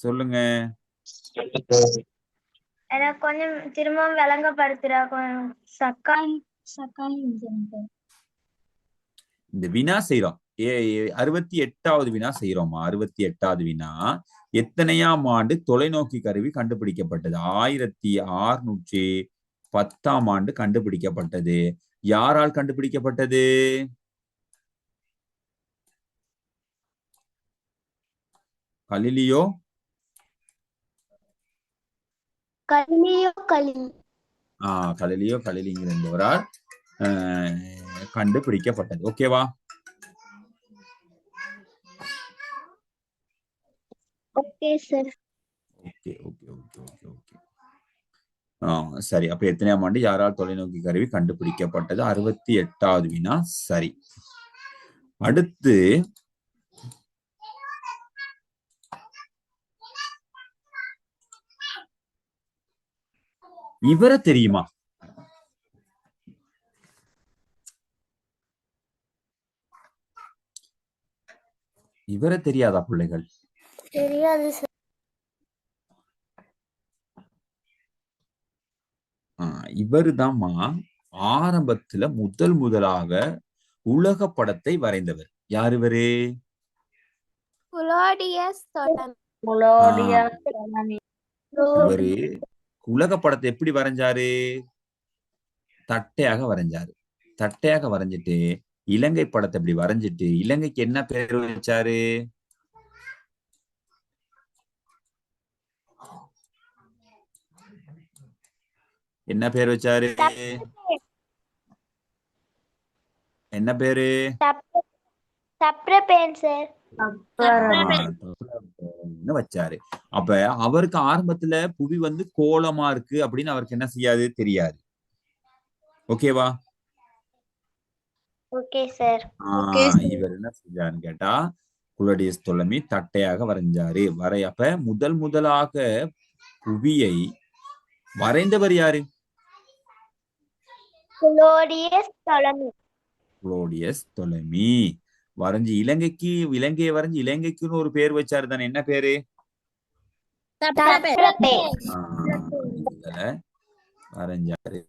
சொல்லுங்க. எனக்கு கொஞ்சம் திரும்பவும் விளங்கப்படுத்துறா கொஞ்சம் சக்காய் இந்த வினா செய்யறோம். 68வது வினா செய்யறோமா? 68வது வினா, எத்தனையாம் ஆண்டு தொலைநோக்கி கருவி கண்டுபிடிக்கப்பட்டது? 1610ஆம் ஆண்டு கண்டுபிடிக்கப்பட்டது. யாரால் கண்டுபிடிக்கப்பட்டது? கலிலியோ கலிலிங்கிற என்பவரால் கண்டுபிடிக்கப்பட்டது. ஓகேவா? Okay sir. Okay okay okay okay okay. சரி. அப்ப எத்தனையாம் ஆண்டு யாரால் தொலைநோக்கி கருவி கண்டுபிடிக்கப்பட்டது? 68வது வினா. சரி. அடுத்து இவரை தெரியுமா? இவரை தெரியாதா பிள்ளைகள்? தெரியாது சார். இவரு தான்மா ஆரம்பத்துல முதலாக உலக படத்தை வரைந்தவர். யார் இவரு? இவரு உலக படத்தை எப்படி வரைஞ்சாரு? தட்டையாக வரைஞ்சாரு. தட்டையாக வரைஞ்சிட்டு இலங்கை படத்தை இப்படி வரைஞ்சிட்டு இலங்கைக்கு என்ன பேர் வச்சாரு? என்ன பேர் வச்சாரு? என்ன பேரு? வச்சாரு. அப்ப அவருக்கு ஆரம்பத்துல புவி வந்து கோலமா இருக்கு அப்படின்னு அவருக்கு என்ன செய்யாது? தெரியாது. ஓகேவா? Okay sir. இவர் என்ன செஞ்சாருன்னு கேட்டா, குளோடியஸ் தொலமி தட்டையாக வரைஞ்சாரு. அப்ப முதலாக புவியை வரைந்தவர் யாரு? குளோடியஸ் தொலமி வரைஞ்சு இலங்கையை வரைஞ்சு இலங்கைக்குன்னு ஒரு பேர் வச்சாரு தானே. என்ன பேரு? வரைஞ்சாரு.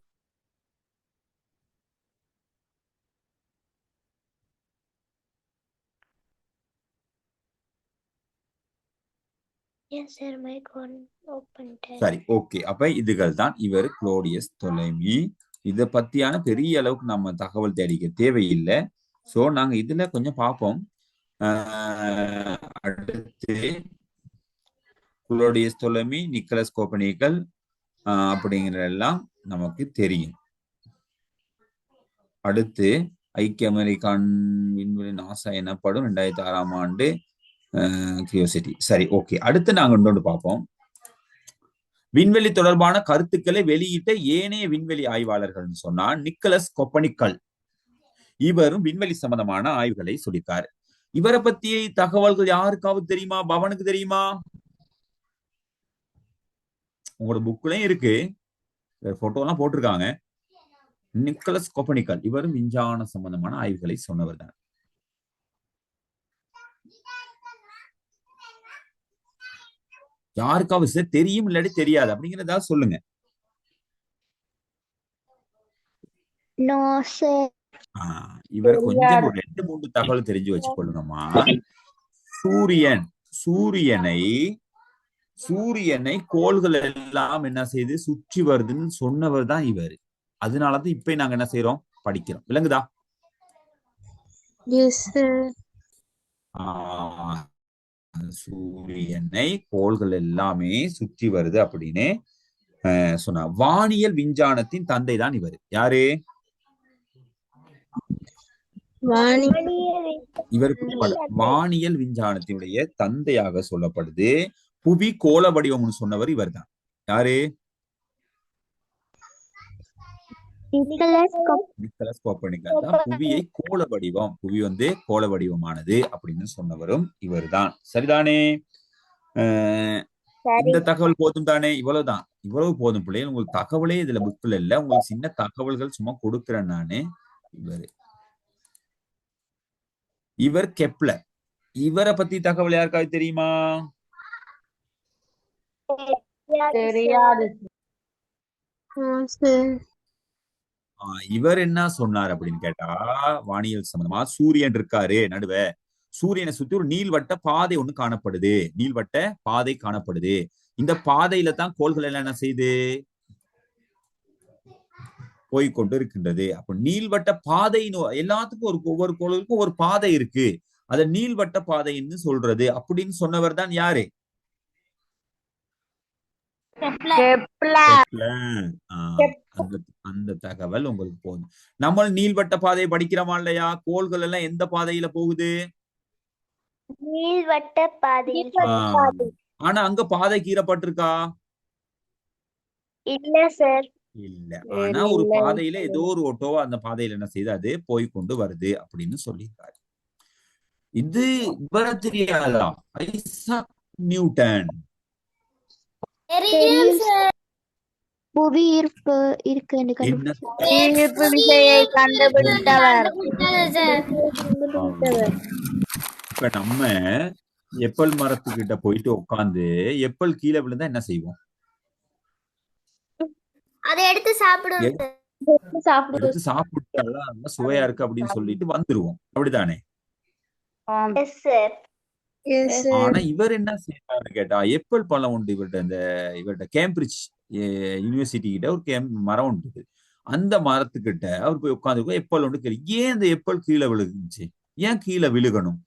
சரி. ஓகே. அப்ப இதுகள் தான் இவர் குளோடியஸ் தொலைமி. இத பத்தியான பெரிய அளவுக்கு நம்ம தகவல் தேடிக்க தேவையில்லை. சோ நாங்க இதுல கொஞ்சம் பார்ப்போம். அடுத்து குளோடியஸ் தொலமி, நிக்கலஸ் கோப்பர்னிக்கஸ் அப்படிங்கிறதெல்லாம் நமக்கு தெரியும். அடுத்து ஐக்கிய அமெரிக்கான் விண்வெளி நாசா எனப்படும் 2006ஆம் ஆண்டு கியூரியாசிட்டி. சரி. ஓகே. அடுத்து நாங்க இன்னொன்று பார்ப்போம். விண்வெளி தொடர்பான கருத்துக்களை வெளியிட்ட ஏனைய விண்வெளி ஆய்வாளர்கள் சொன்னா நிக்கலஸ் கோப்பர்னிக்கஸ். இவரும் விண்வெளி சம்பந்தமான ஆய்வுகளை சொல்லியிருக்காரு. இவரை பத்திய தகவல்கள் யாருக்காவது தெரியுமா? பவனுக்கு தெரியுமா? உங்களோட புக்லயும் இருக்கு, போட்டோ எல்லாம் போட்டிருக்காங்க. நிக்கலஸ் கோப்பர்னிக்கஸ் இவரும் விஞ்ஞான சம்பந்தமான ஆய்வுகளை சொன்னவர் தான். யாருக்காவது தெரியும் இல்லாட்டி தெரியாது அப்படிங்கிறதா சொல்லுங்க. இவர் கொஞ்சம் ஒரு 2-3 தகவல் தெரிஞ்சு வச்சுக்கொள்ளுங்கம்மா. சூரியனை கோள்கள் எல்லாம் என்ன செய்து சுற்றி வருதுன்னு சொன்னவர் தான் இவர். அதனாலதான் இப்ப நாங்க என்ன செய்யறோம்? படிக்கிறோம். விளங்குதா? சூரியனை கோள்கள் எல்லாமே சுற்றி வருது அப்படின்னு சொன்னா. வானியல் விஞ்ஞானத்தின் தந்தை தான் இவர். யாரு? இவருக்கு வானியல் விஞ்ஞானத்தினுடைய தந்தையாக சொல்லப்படுது. புவி கோள வடிவம்னு சொன்னவர் இவர் தான். யாரு? நிக்கலஸ் கோப்பர்னிக்கஸ் தான் புவியை கோள வடிவம், புவி கோள வடிவமானது அப்படின்னு சொன்னவரும் இவர் தான். சரிதானே? இந்த தகவல் போதும் தானே? இவ்வளவுதான், இவ்வளவு போதும் பிள்ளைகள். உங்களுக்கு தகவலே இதுல புக்ல இல்ல, உங்களுக்கு சின்ன தகவல்கள் சும்மா கொடுக்கிறேன் நானு. இவர் கெப்லர். இவரை பத்தி தகவல் யாருக்காவது தெரியுமா? தெரியாது. இவர் என்ன சொன்னார் அப்படின்னு கேட்டா, வானியல் சம்பந்தமா, சூரியன் இருக்காரு நடுவ, சூரியனை சுத்தி ஒரு நீள்வட்ட பாதை ஒண்ணு காணப்படுது, நீள்வட்ட பாதை காணப்படுது. இந்த பாதையில தான் கோள்கள் எல்லாம் என்ன செய்யுது, போய்கொண்டு இருக்கின்றது. அப்ப நீள்வட்ட பாதை எல்லாத்துக்கும் ஒவ்வொரு கோளுக்கும் ஒரு பாதை இருக்கு, அத நீள்வட்ட பாதைன்னு சொல்றது அப்படின்னு சொன்னவர் தான் யாரு? அந்த தகவல் உங்களுக்கு போதும். நம்ம நீள்வட்ட பாதையை படிக்கிறோமா இல்லையா? கோள்கள் எல்லாம் எந்த பாதையில போகுது? நீள்வட்ட பாதை. ஆனா அங்க பாதை கீறப்பட்டிருக்கா? இல்ல சார். இல்ல. ஆனா ஒரு பாதையில ஏதோ ஒரு ஓட்டோவா அந்த பாதையில என்ன செய்யுது, அது போய்கொண்டு வருது அப்படின்னு சொல்லியிருக்காரு. இது இவர தெரியாதா? Isaac Newton. புவி ஈர்ப்பு இருக்குன்னு ஈர்ப்பு விசையை கண்டுபிடித்தவர். இப்ப நம்ம எப்பல் மரத்துக்கிட்ட போயிட்டு உட்கார்ந்து எப்பல் கீழே விழுந்தா என்ன செய்வோம்? அதை எடுத்து சாப்பிடுவோம். எடுத்து சாப்பிட்டு சுவையா இருக்கு அப்படின்னு சொல்லிட்டு வந்துருவோம். அப்படித்தானே? ஆனா இவர் என்ன செய்யறாரு கேட்டா, எப்பல் பழம் உண்டு இவர்கிட்ட கேம்பிரிட்ஜ் யூனிவர்சிட்டி கிட்ட ஒரு மரம் உண்டு. அந்த மரத்துக்கிட்ட அவர் போய் உட்கார்ந்து எப்பல் ஒன்று கேள்வி, ஏன் இந்த எப்பல் கீழே விழுந்துச்சு, ஏன் கீழே விழுகணும்,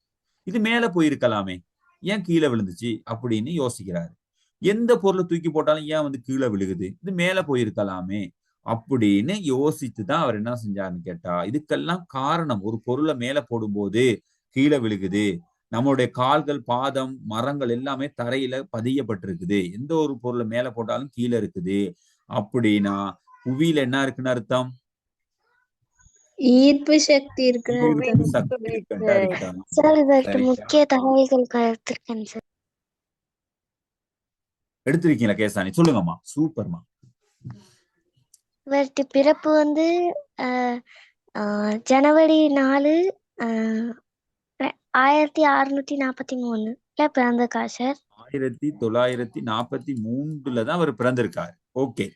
இது மேல போயிருக்கலாமே, ஏன் கீழே விழுந்துச்சு அப்படின்னு யோசிக்கிறாரு. எந்த பொருளை தூக்கி போட்டாலும் ஏன் கீழே விழுகுது, இது மேல போயிருக்கலாமே அப்படின்னு யோசித்துதான் அவர் என்ன செஞ்சாருன்னு கேட்டா, இதுக்கெல்லாம் காரணம் ஒரு பொருளை மேல போடும்போது கீழே விழுகுது, நம்மளுடைய கால்கள், பாதம், மரங்கள் எல்லாமே தரையில பதியப்பட்டிருக்குது, எந்த ஒரு பொருளை மேல போட்டாலும் கீழே இருக்குது அப்படின்னா புவியில என்ன இருக்குன்னு அர்த்தம்? ஈர்ப்பு சக்தி இருக்கு. முக்கிய தகவல்கள் எடுத்திருக்கீங்களா கேசானி? சொல்லுங்கம்மா. சூப்பர்மா. இவர்கிட்ட பிறப்பு ஜனவரி 4 1643 பிறந்திருக்கா சார். 1943 தான் அவர் பிறந்திருக்காரு. ஓகே.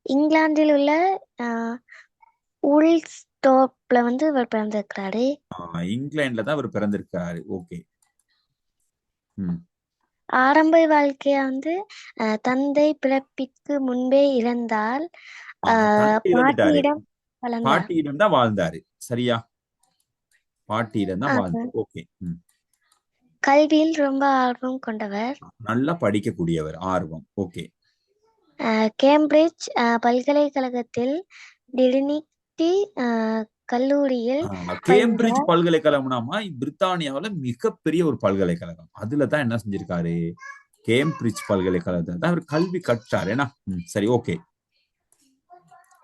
இங்கிலாந்தில் உள்ள ஊல்ஸ்டோப்ல இவர் பிறந்திருக்கிறாரு. இங்கிலாந்துல தான் அவர் பிறந்திருக்காரு. ஓகே. ஆரம்ப வாழ்க்கைய தந்தை பிறப்பிற்கு முன்பே இறந்தால் பாட்டியிடம் தான் வாழ்ந்தாரு. சரியா? பாட்டியிடம் தான் வாழ்ந்தாரு. ஓகே. கல்வியில் ரொம்ப ஆர்வம் கொண்டவர், நல்லா படிக்கக்கூடியவர், ஆர்வம். ஓகே. கேம்பிரிட்ஜ் பல்கலைக்கழகத்தில் டிரினிட்டி கல்லூரியில், கேம்பிரிட்ஜ் பல்கலைக்கழகம்னாமா பிரித்தானியாவில மிகப்பெரிய ஒரு பல்கலைக்கழகம், அதுலதான் என்ன செஞ்சிருக்காரு, கேம்பிரிட்ஜ் பல்கலைக்கழகத்துல தான் அவர் கல்வி கற்றார். ஏன்னா சரி, ஓகே.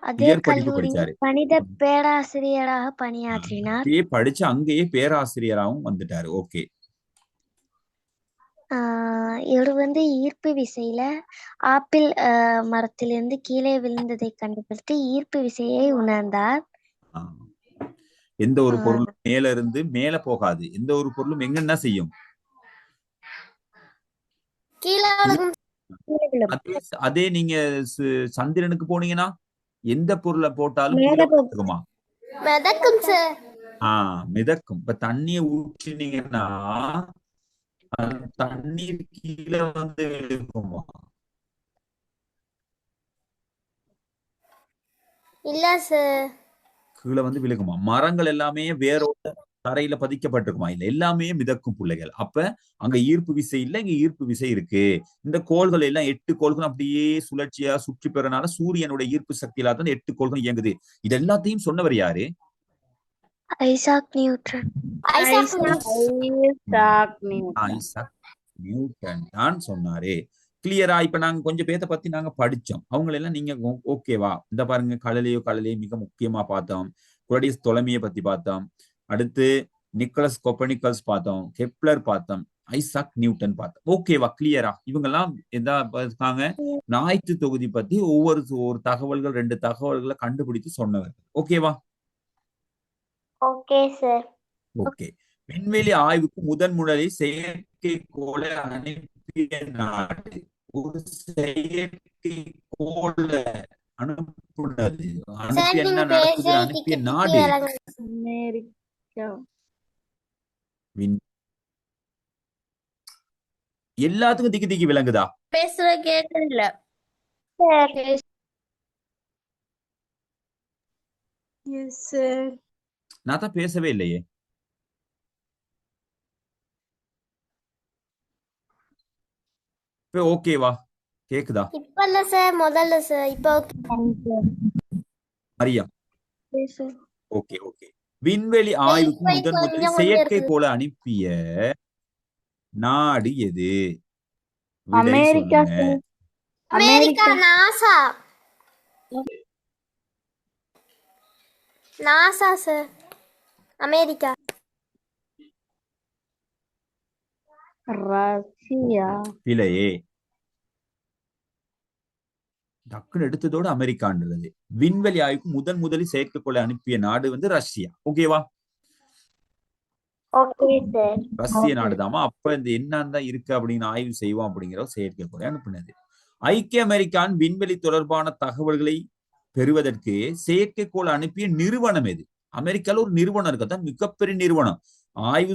அதே கல்லூரியில் கணித பேராசிரியராக பணியாற்றினார். படிச்சு அங்கேயே பேராசிரியராகவும் வந்துட்டாரு. ஓகே. இவர் ஈர்ப்பு விசையில ஆப்பிள் மரத்திலிருந்து கீழே விழுந்ததை கண்டுபிடித்து ஈர்ப்பு விசையை உணர்ந்தார். எந்த ஒரு பொருளும் மேல இருந்து மேல போகாது, எந்த ஒரு பொருளும் எங்க என்ன செய்யும், அதே நீங்க சந்திரனுக்கு போனீங்கன்னா எந்த பொருளை போட்டாலும் மிதக்கும். இப்ப தண்ணிய ஊற்றினீங்கன்னா தண்ணீர் கீழே இருக்குமா? இல்ல சார். கீழே வந்து விழுகுமா? மரங்கள் எல்லாமே வேரோட தரையில பதிக்கப்பட்டிருக்குமா? இல்ல, எல்லாமே மிதக்கும் பிள்ளைகள். அப்ப அங்க ஈர்ப்பு விசை இல்ல, இங்க ஈர்ப்பு விசை இருக்கு. இந்த கோள்கள் எல்லாம் 8 கோள்களும் அப்படியே சுழற்சியா சுற்றி பெறனால சூரியனுடைய ஈர்ப்பு சக்தியில தான் 8 கோள்கள் இயங்குது. இது எல்லாத்தையும் சொன்னவர் யாரு? Isaac Newton. Isaac Newton. Isaac Newton தான் சொன்னாரு. கிளியரா? இப்ப நாங்க கொஞ்சம் பேத்த பத்தி நாங்க படிச்சோம். அவங்களெல்லாம் நீங்க ஓகேவா? இந்த பாருங்க, கலலையோ மிக முக்கியமா பார்த்தோம். குளோடியஸ் தொலமியை பத்தி பார்த்தோம். அடுத்து நிக்கலஸ் கொப்பர்னிக்கஸ் பார்த்தோம். கெப்லர் பார்த்தோம். ஐசாக் நியூட்டன் பார்த்தோம். ஓகேவா? கிளியரா? இவங்கெல்லாம் எதா இருக்காங்க? ஞாயிற்று தொகுதி பத்தி ஒவ்வொரு தகவல்கள் 2 தகவல்களை கண்டுபிடித்து சொன்னவர். ஓகேவா? Okay sir. ஓகே. விண்வெளி ஆய்வுக்கு முதலில் செயற்கைக்கோளை அனுப்பிய நாடு. ஒரு செயற்கைக்கோளை அனுப்பிய என்ன நடக்குது? அனுப்பிய நாடு அமெரிக்கா. எல்லாத்துக்கும் திக்கி திக்கி விளங்குதா? பேசுற கேட்கல. நான் தான் பேசவே இல்லையே. இப்ப ஓகேவா? கேக்குதா? இப்ப இல்ல சார், முதல்ல சார். இப்ப ஓகே. மரியா? Okay okay. விண்வெளி ஆய்வுக்கு முதலில் செயற்கைக்கோளை அனுப்பிய நாடு எது? America. America. NASA. NASA sir. America. Russia. பிழையே. டக்குன்னு எடுத்ததோட அமெரிக்கான்றது. விண்வெளி ஆய்வுக்கு முதலில் செயற்கைக்கோளை அனுப்பிய நாடு வந்து ரஷ்யா. ஓகேவா? Okay sir. ரஷ்ய நாடுதாமா. அப்ப இந்த என்னதான் இருக்கு அப்படின்னு ஆய்வு செய்வோம் அப்படிங்கிற செயற்கைக்கோளை அனுப்பினது. ஐக்கிய அமெரிக்கான் விண்வெளி தொடர்பான தகவல்களை பெறுவதற்கு செயற்கைக்கோள் அனுப்பிய நிறுவனம் எது? அமெரிக்கால ஒரு நிறுவனம் இருக்கதான், மிகப்பெரிய நிறுவனம். ஆய்வு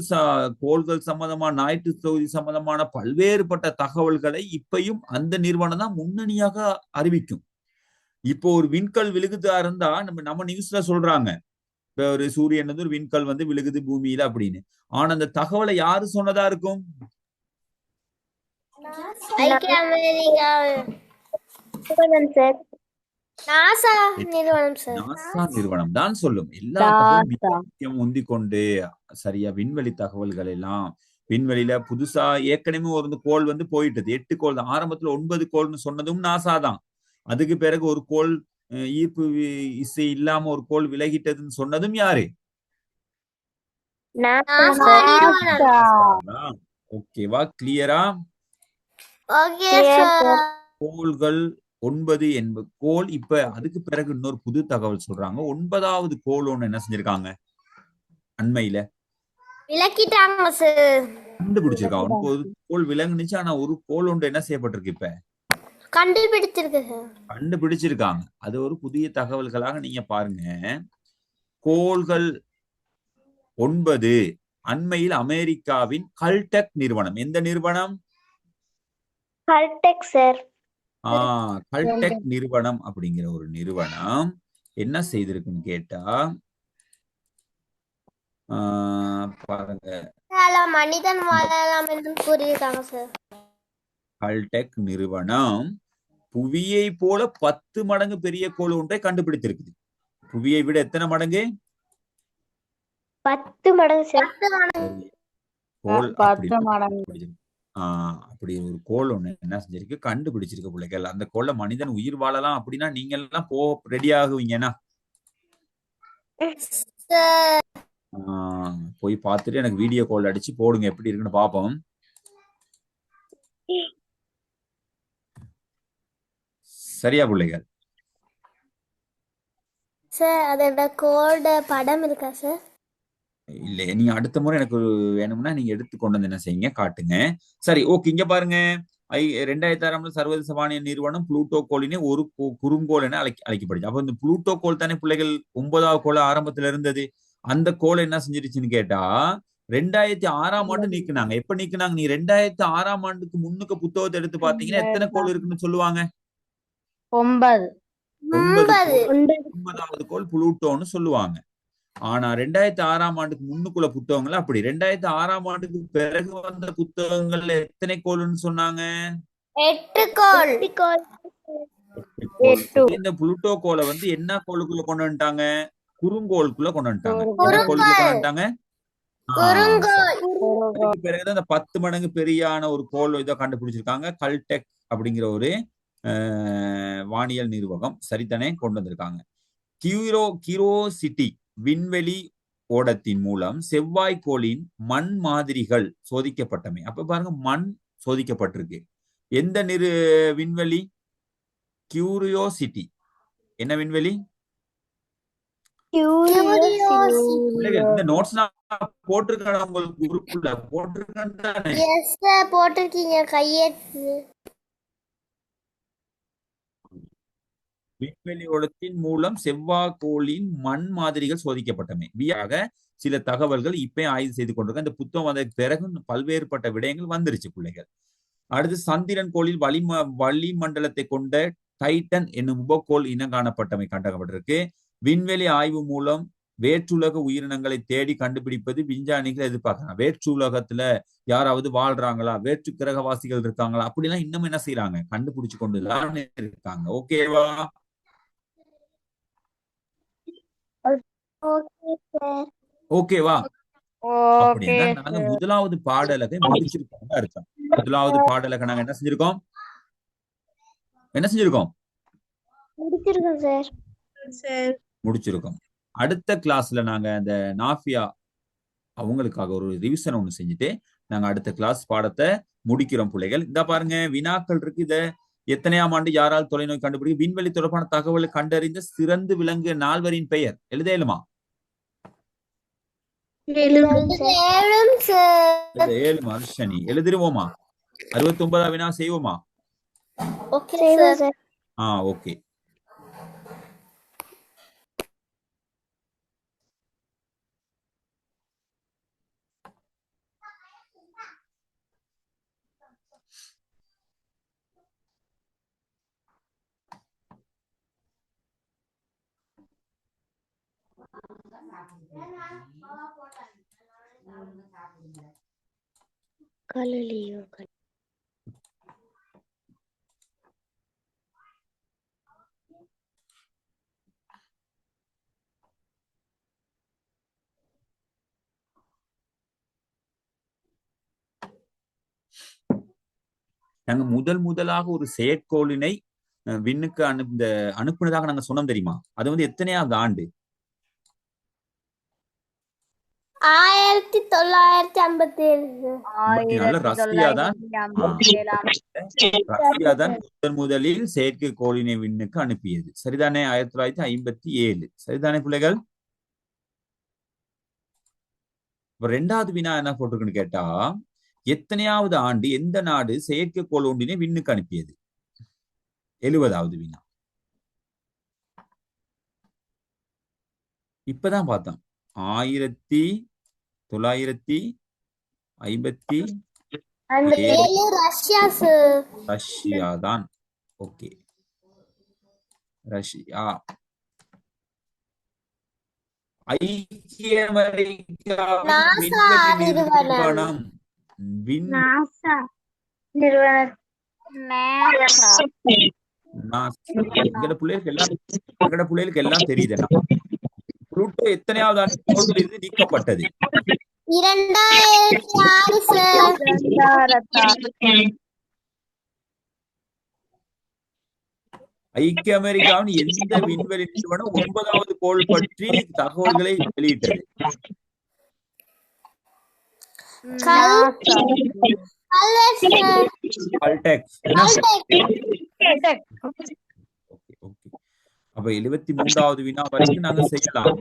கோள்கள் சம்பந்தமான, ஞாயிற்று தொகுதி சம்பந்தமான பல்வேறுபட்ட தகவல்களை இப்பயும் அந்த நிறுவனம் தான் முன்னணியாக அறிவிக்கும். இப்போ ஒரு விண்கல் விழுகுதா இருந்தா நம்ம நியூஸ்ல சொல்றாங்க, இப்ப ஒரு சூரியன் வந்து ஒரு விண்கல் வந்து விழுகுது பூமியில அப்படின்னு. ஆனா அந்த தகவலை யாரு சொன்னதா இருக்கும்? ஐக்கிய அமெரிக்கா நிறுவனம் சார். நாசா நிறுவனம் சார். நாசா நிறுவனம் தான் சொல்லும். எல்லா தகவலும் முந்திக் கொண்டு சரியா விண்வெளி தகவல்கள் எல்லாம் விண்வெளியில புதுசா ஏற்கனவே ஒரு கோள் வந்து போயிட்டது. 8 கோள் தான். ஆரம்பத்துல 9 கோள்னு சொன்னதும் நாசா தான். அதுக்கு பிறகு ஒரு கோள் ஈர்ப்பு இசை இல்லாம ஒரு கோள் விலகிட்டதுன்னு சொன்னதும் யாரு? ஓகேவா? கிளியரா? கோள்கள் 9 என்பது கோள். இப்ப அதுக்கு பிறகு இன்னொரு புது தகவல் சொல்றாங்க. 9வது கோள் ஒண்ணு என்ன செஞ்சிருக்காங்க? அண்மையில விளக்கிட்டாங்க சார். கண்டுபிடிச்சிருக்காங்க. 9 கோள் விளங்குனுச்சு. ஆனா ஒரு கோள் ஒன்று என்ன செய்யப்பட்டிருக்கு? இப்ப கண்டுபிடிச்சிருக்காங்க. அது ஒரு புதிய தகவல்களாக நீங்க பாருங்க. கோள்கள் 9 அண்மையில் அமெரிக்காவின் கல்டெக் நிறுவனம். எந்த நிறுவனம்? கல்டெக் சார். கல்டெக் நிறுவனம் அப்படிங்கிற ஒரு நிறுவனம் என்ன செய்திருக்குன்னு கேட்டா பாருங்க, மனிதன் வாழலாம் என்று கூறியிருக்காங்க சார். கல்டெக் நிறுவனம் புவியை போல 10 மடங்கு பெரிய கோள் ஒன்றை கண்டுபிடித்திருக்குது. புவியை விட எத்தனை மடங்கு? 10 மடங்கு சார். கோள் அப்படி ஒரு கோள் ஒண்ணு என்ன செஞ்சிருக்கு? கண்டுபிடிச்சிருக்க பிள்ளைகள். அந்த கோள்ல மனிதன் உயிர் வாழலாம் அப்படின்னா நீங்க எல்லாம் ரெடி ஆகுவீங்கன்னா போய் பார்த்துட்டு எனக்கு வீடியோ கால் அடிச்சு போடுங்க, எப்படி இருக்குன்னு பாப்போம். சரியா பிள்ளைகள்? சார் அதோட கோட படம் இருக்கா சார்? இல்ல, நீங்க அடுத்த முறை எனக்கு வேணும்னா நீங்க எடுத்து கொண்டு வந்து என்ன செய்யுங்க, காட்டுங்க. சரி, ஓகே. இங்க பாருங்க, 2006 சர்வதேச வானிய நிறுவனம் புளூட்டோ கோளினே ஒரு குறுங்கோள் என அழைக்கப்படுது. அப்ப இந்த புளூட்டோ கோள் தானே பிள்ளைகள் 9வது கோள் ஆரம்பத்துல இருந்தது. அந்த கோள் என்ன செஞ்சிருச்சுன்னு கேட்டா 2006ஆம் ஆண்டு நீக்குனாங்க. எப்ப நீக்குனாங்க? நீ 2006ஆம் ஆண்டுக்கு முன்னுக்கு புத்தகத்தை எடுத்து பாத்தீங்கன்னா எத்தனை கோள் இருக்குன்னு சொல்லுவாங்க? 9. ஒன்பதாவது கோள் புளூட்டோன்னு சொல்லுவாங்க. ஆனா 2006ஆம் ஆண்டுக்கு முன்னுக்குள்ள புத்தகங்கள் அப்படி. 2006ஆம் ஆண்டுக்கு பிறகு வந்த புத்தகங்கள்ல எத்தனை கோள்னு சொன்னாங்க? 8 கோள். 8 கோள். இந்த புளூட்டோ கோளை என்ன கோளுக்குள்ள கொண்டு வந்துட்டாங்க? குறுங்கோளுக்குள்ள கொண்டு வந்துட்டாங்க. என்ன கோளுக்குள்ள கொண்டு வந்துட்டாங்க? அதுக்கு பிறகுதான் இந்த 10 மடங்கு பெரியான ஒரு கோள் இதை கண்டுபிடிச்சிருக்காங்க. கல்டெக் அப்படிங்கிற ஒரு வானியல் நிறுவகம் சரித்தானே கொண்டு வந்திருக்காங்க. கியூரியோசிட்டி விண்வெளி ஓடத்தின் மூலம் செவ்வாய்க்கோளின் மண் மாதிரிகள் சோதிக்கப்பட்டமை. அப்ப பாருங்க, மண் சோதிக்கப்பட்டிருக்கு. எந்த விண்வெளி? கியூரியோசிட்டி. என்ன விண்வெளி? இந்த நோட்ஸ் போட்டிருக்கேன் உங்களுக்கு குரூப்ல போட்டிருக்கேன் தானே? போட்டிருக்கீங்க கையெழுத்து. விண்வெளி ஓடத்தின் மூலம் செவ்வாய்க்கோளின் மண் மாதிரிகள் சோதிக்கப்பட்டமை. சில தகவல்கள் இப்ப ஆய்வு செய்து கொண்டிருக்க. இந்த புத்தகம் வந்ததுக்கு பிறகு பல்வேறுபட்ட விடயங்கள் வந்துருச்சு பிள்ளைகள். அடுத்து சந்திரன் கோளில் வளிமண்டலத்தை கொண்ட டைட்டன் என்னும் உபகோள் இனம் காணப்பட்டமை கண்டறியப்பட்டிருக்கு. விண்வெளி ஆய்வு மூலம் வேற்றுலக உயிரினங்களை தேடி கண்டுபிடிப்பது விஞ்ஞானிகள் எதிர்பார்க்கிறாங்க. வேற்றுலகத்துல யாராவது வாழ்றாங்களா, வேற்று கிரகவாசிகள் இருக்காங்களா, அப்படிலாம் இன்னும் என்ன செய்யறாங்க, கண்டுபிடிச்சு கொண்டுதான் இருக்காங்க. ஓகேவா? ஓகேவா? அப்படின்னா நாங்க முதலாவது பாடலகை முடிச்சிருக்கோம் அர்த்தம். முதலாவது பாடலகை நாங்க என்ன செஞ்சிருக்கோம்? முடிச்சிருக்கோம். அடுத்த கிளாஸ்ல நாங்க அந்த நாஃபியா அவங்களுக்காக ஒரு ரிவிஷன் ஒண்ணு செஞ்சுட்டு நாங்க அடுத்த கிளாஸ் பாடத்தை முடிக்கிறோம் பிள்ளைகள். இந்த பாருங்க, வினாக்கள் இருக்கு. இத எத்தனையாம் ஆண்டு யாரால் தொலைநோய் கண்டுபிடிக்க விண்வெளி தொடர்பான தகவலை கண்டறிந்த சிறந்து விளங்கிய நால்வரின் பெயர் எழுத இயலுமா? 7 மனுஷனி எழுதிருவோமா? 69 வினா செய்வோமா? ஓகே. நாங்க முதலாக ஒரு செயற்கோளினை விண்ணுக்கு அனுப்புனதாக நாங்க சொன்னோம் தெரியுமா? அது எத்தனையாவது ஆண்டு? 1957. முதலில் செயற்கைக்கோளினை விண்ணுக்கு அனுப்பியது. சரிதானே? 1957. சரிதானே பிள்ளைகள்? ரெண்டாவது வினா என்ன போட்டிருக்குன்னு கேட்டா, எத்தனையாவது ஆண்டு எந்த நாடு செயற்கைக்கோள் ஒன்றினை விண்ணுக்கு அனுப்பியது? 70வது வினா. இப்பதான் பார்த்தோம். 1957 ரஷ்யா தான். Okay, Russia. ஐக்கிய அமெரிக்காவின் விண்வெளி நிறுவனம் பிள்ளைகளுக்கு எல்லாம் தெரியுது. புளூட்டோ எத்தனையாவது ஆண்டு கோள்களில் இருந்து நீக்கப்பட்டது? 2006. ஐக்கிய அமெரிக்காவின் எந்த விண்வெளி நிறுவனம் 9வது கோள் பற்றி தகவல்களை வெளியிட்டது? கல்டெக். அப்ப 73வது வினா வரைக்கும் நாங்க செய்யலாம்.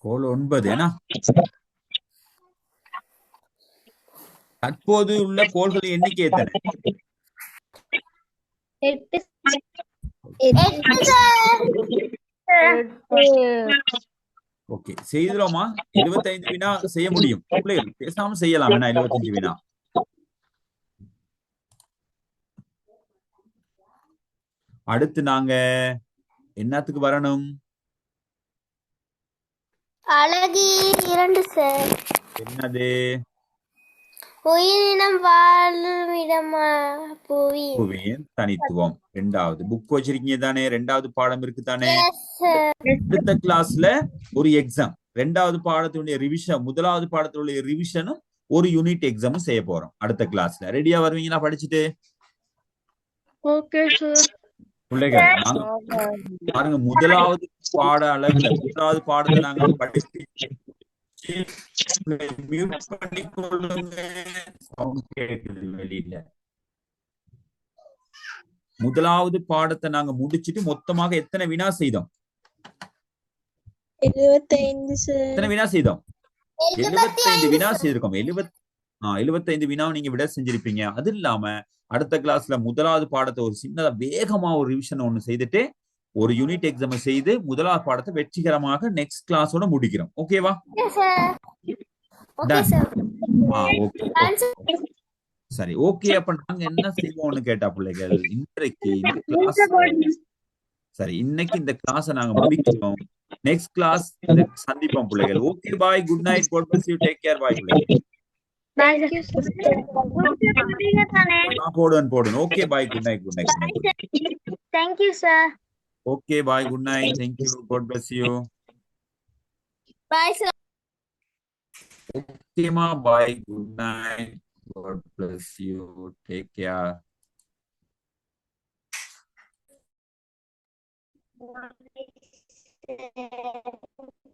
கோள் 9 ஏன்னா தற்போது உள்ள கோள்களின் எண்ணிக்கை எத்தனை? 8 8 சார். ஓகே, செய்துரோமா? 75 வினா செய்ய முடியும். பிள்ளைகள் பேசாம செய்யலாம் வேணா 75 வினா. அடுத்து நாங்க என்னத்துக்கு வரணும்? அழகி 2 சார். என்னது? உயிரினம் வாழும் இடமா புவி. புவியின் தனித்துவம். ரெண்டாவது புக் வச்சிருக்கீங்க தானே? ரெண்டாவது பாடம் இருக்கு தானே? Yes sir. அடுத்த கிளாஸ்ல ஒரு எக்ஸாம், ரெண்டாவது பாடத்தினுடைய ரிவிஷன், முதலாவது பாடத்தினுடைய ரிவிஷனும் ஒரு யூனிட் எக்ஸாமும் செய்ய போறோம் அடுத்த கிளாஸ்ல. ரெடியா வருவீங்களா படிச்சுட்டு? Okay sir. பிள்ளைகள் நாங்க பாருங்க, முதலாவது பாட அளவுல முதலாவது பாடத்தை நாங்க படிச்சு மியூட் பண்ணிக்கொள்ளுங்க. சவுண்ட் கேக்குது வெளியில. முதலாவது பாடத்தை நாங்க முடிச்சிட்டு மொத்தமாக எத்தனை வினா செய்தோம்? 75 சார். எத்தனை வினா செய்தோம்? 75 வினா செய்திருக்கோம். 75 வினாவை நீங்க விட செஞ்சிருப்பீங்க. அது இல்லாம அடுத்த கிளாஸ்ல முதலாவது பாடத்தை ஒரு சின்னதா வேகமா ஒரு ரிவிஷன் ஒண்ணு செய்துட்டு ஒரு யூனிட் எக்ஸாம் செய்து முதலாவது பாடத்தை வெற்றிகரமாக நெக்ஸ்ட் கிளாஸோட முடிக்கிறோம். ஓகேவா? Okay sir. Okay sir. Okay சரி. ஓகே, அப்ப நாங்க என்ன செய்வோம்னு கேட்டா பிள்ளைகள், இன்றைக்கு இந்த கிளாஸ் சரி, இன்னைக்கு இந்த கிளாஸை நாங்க முடிக்கிறோம். நெக்ஸ்ட் கிளாஸ் சந்திப்போம் பிள்ளைகள். Okay, bye, good night, God bless you, take care, bye பிள்ளைகள். போடுவேன். Okay, bye, good night. Thank you, sir. Okay, bye, good night, thank you, God bless you. Bye sir. ஓகேமா, bye, good night, God bless you, take care.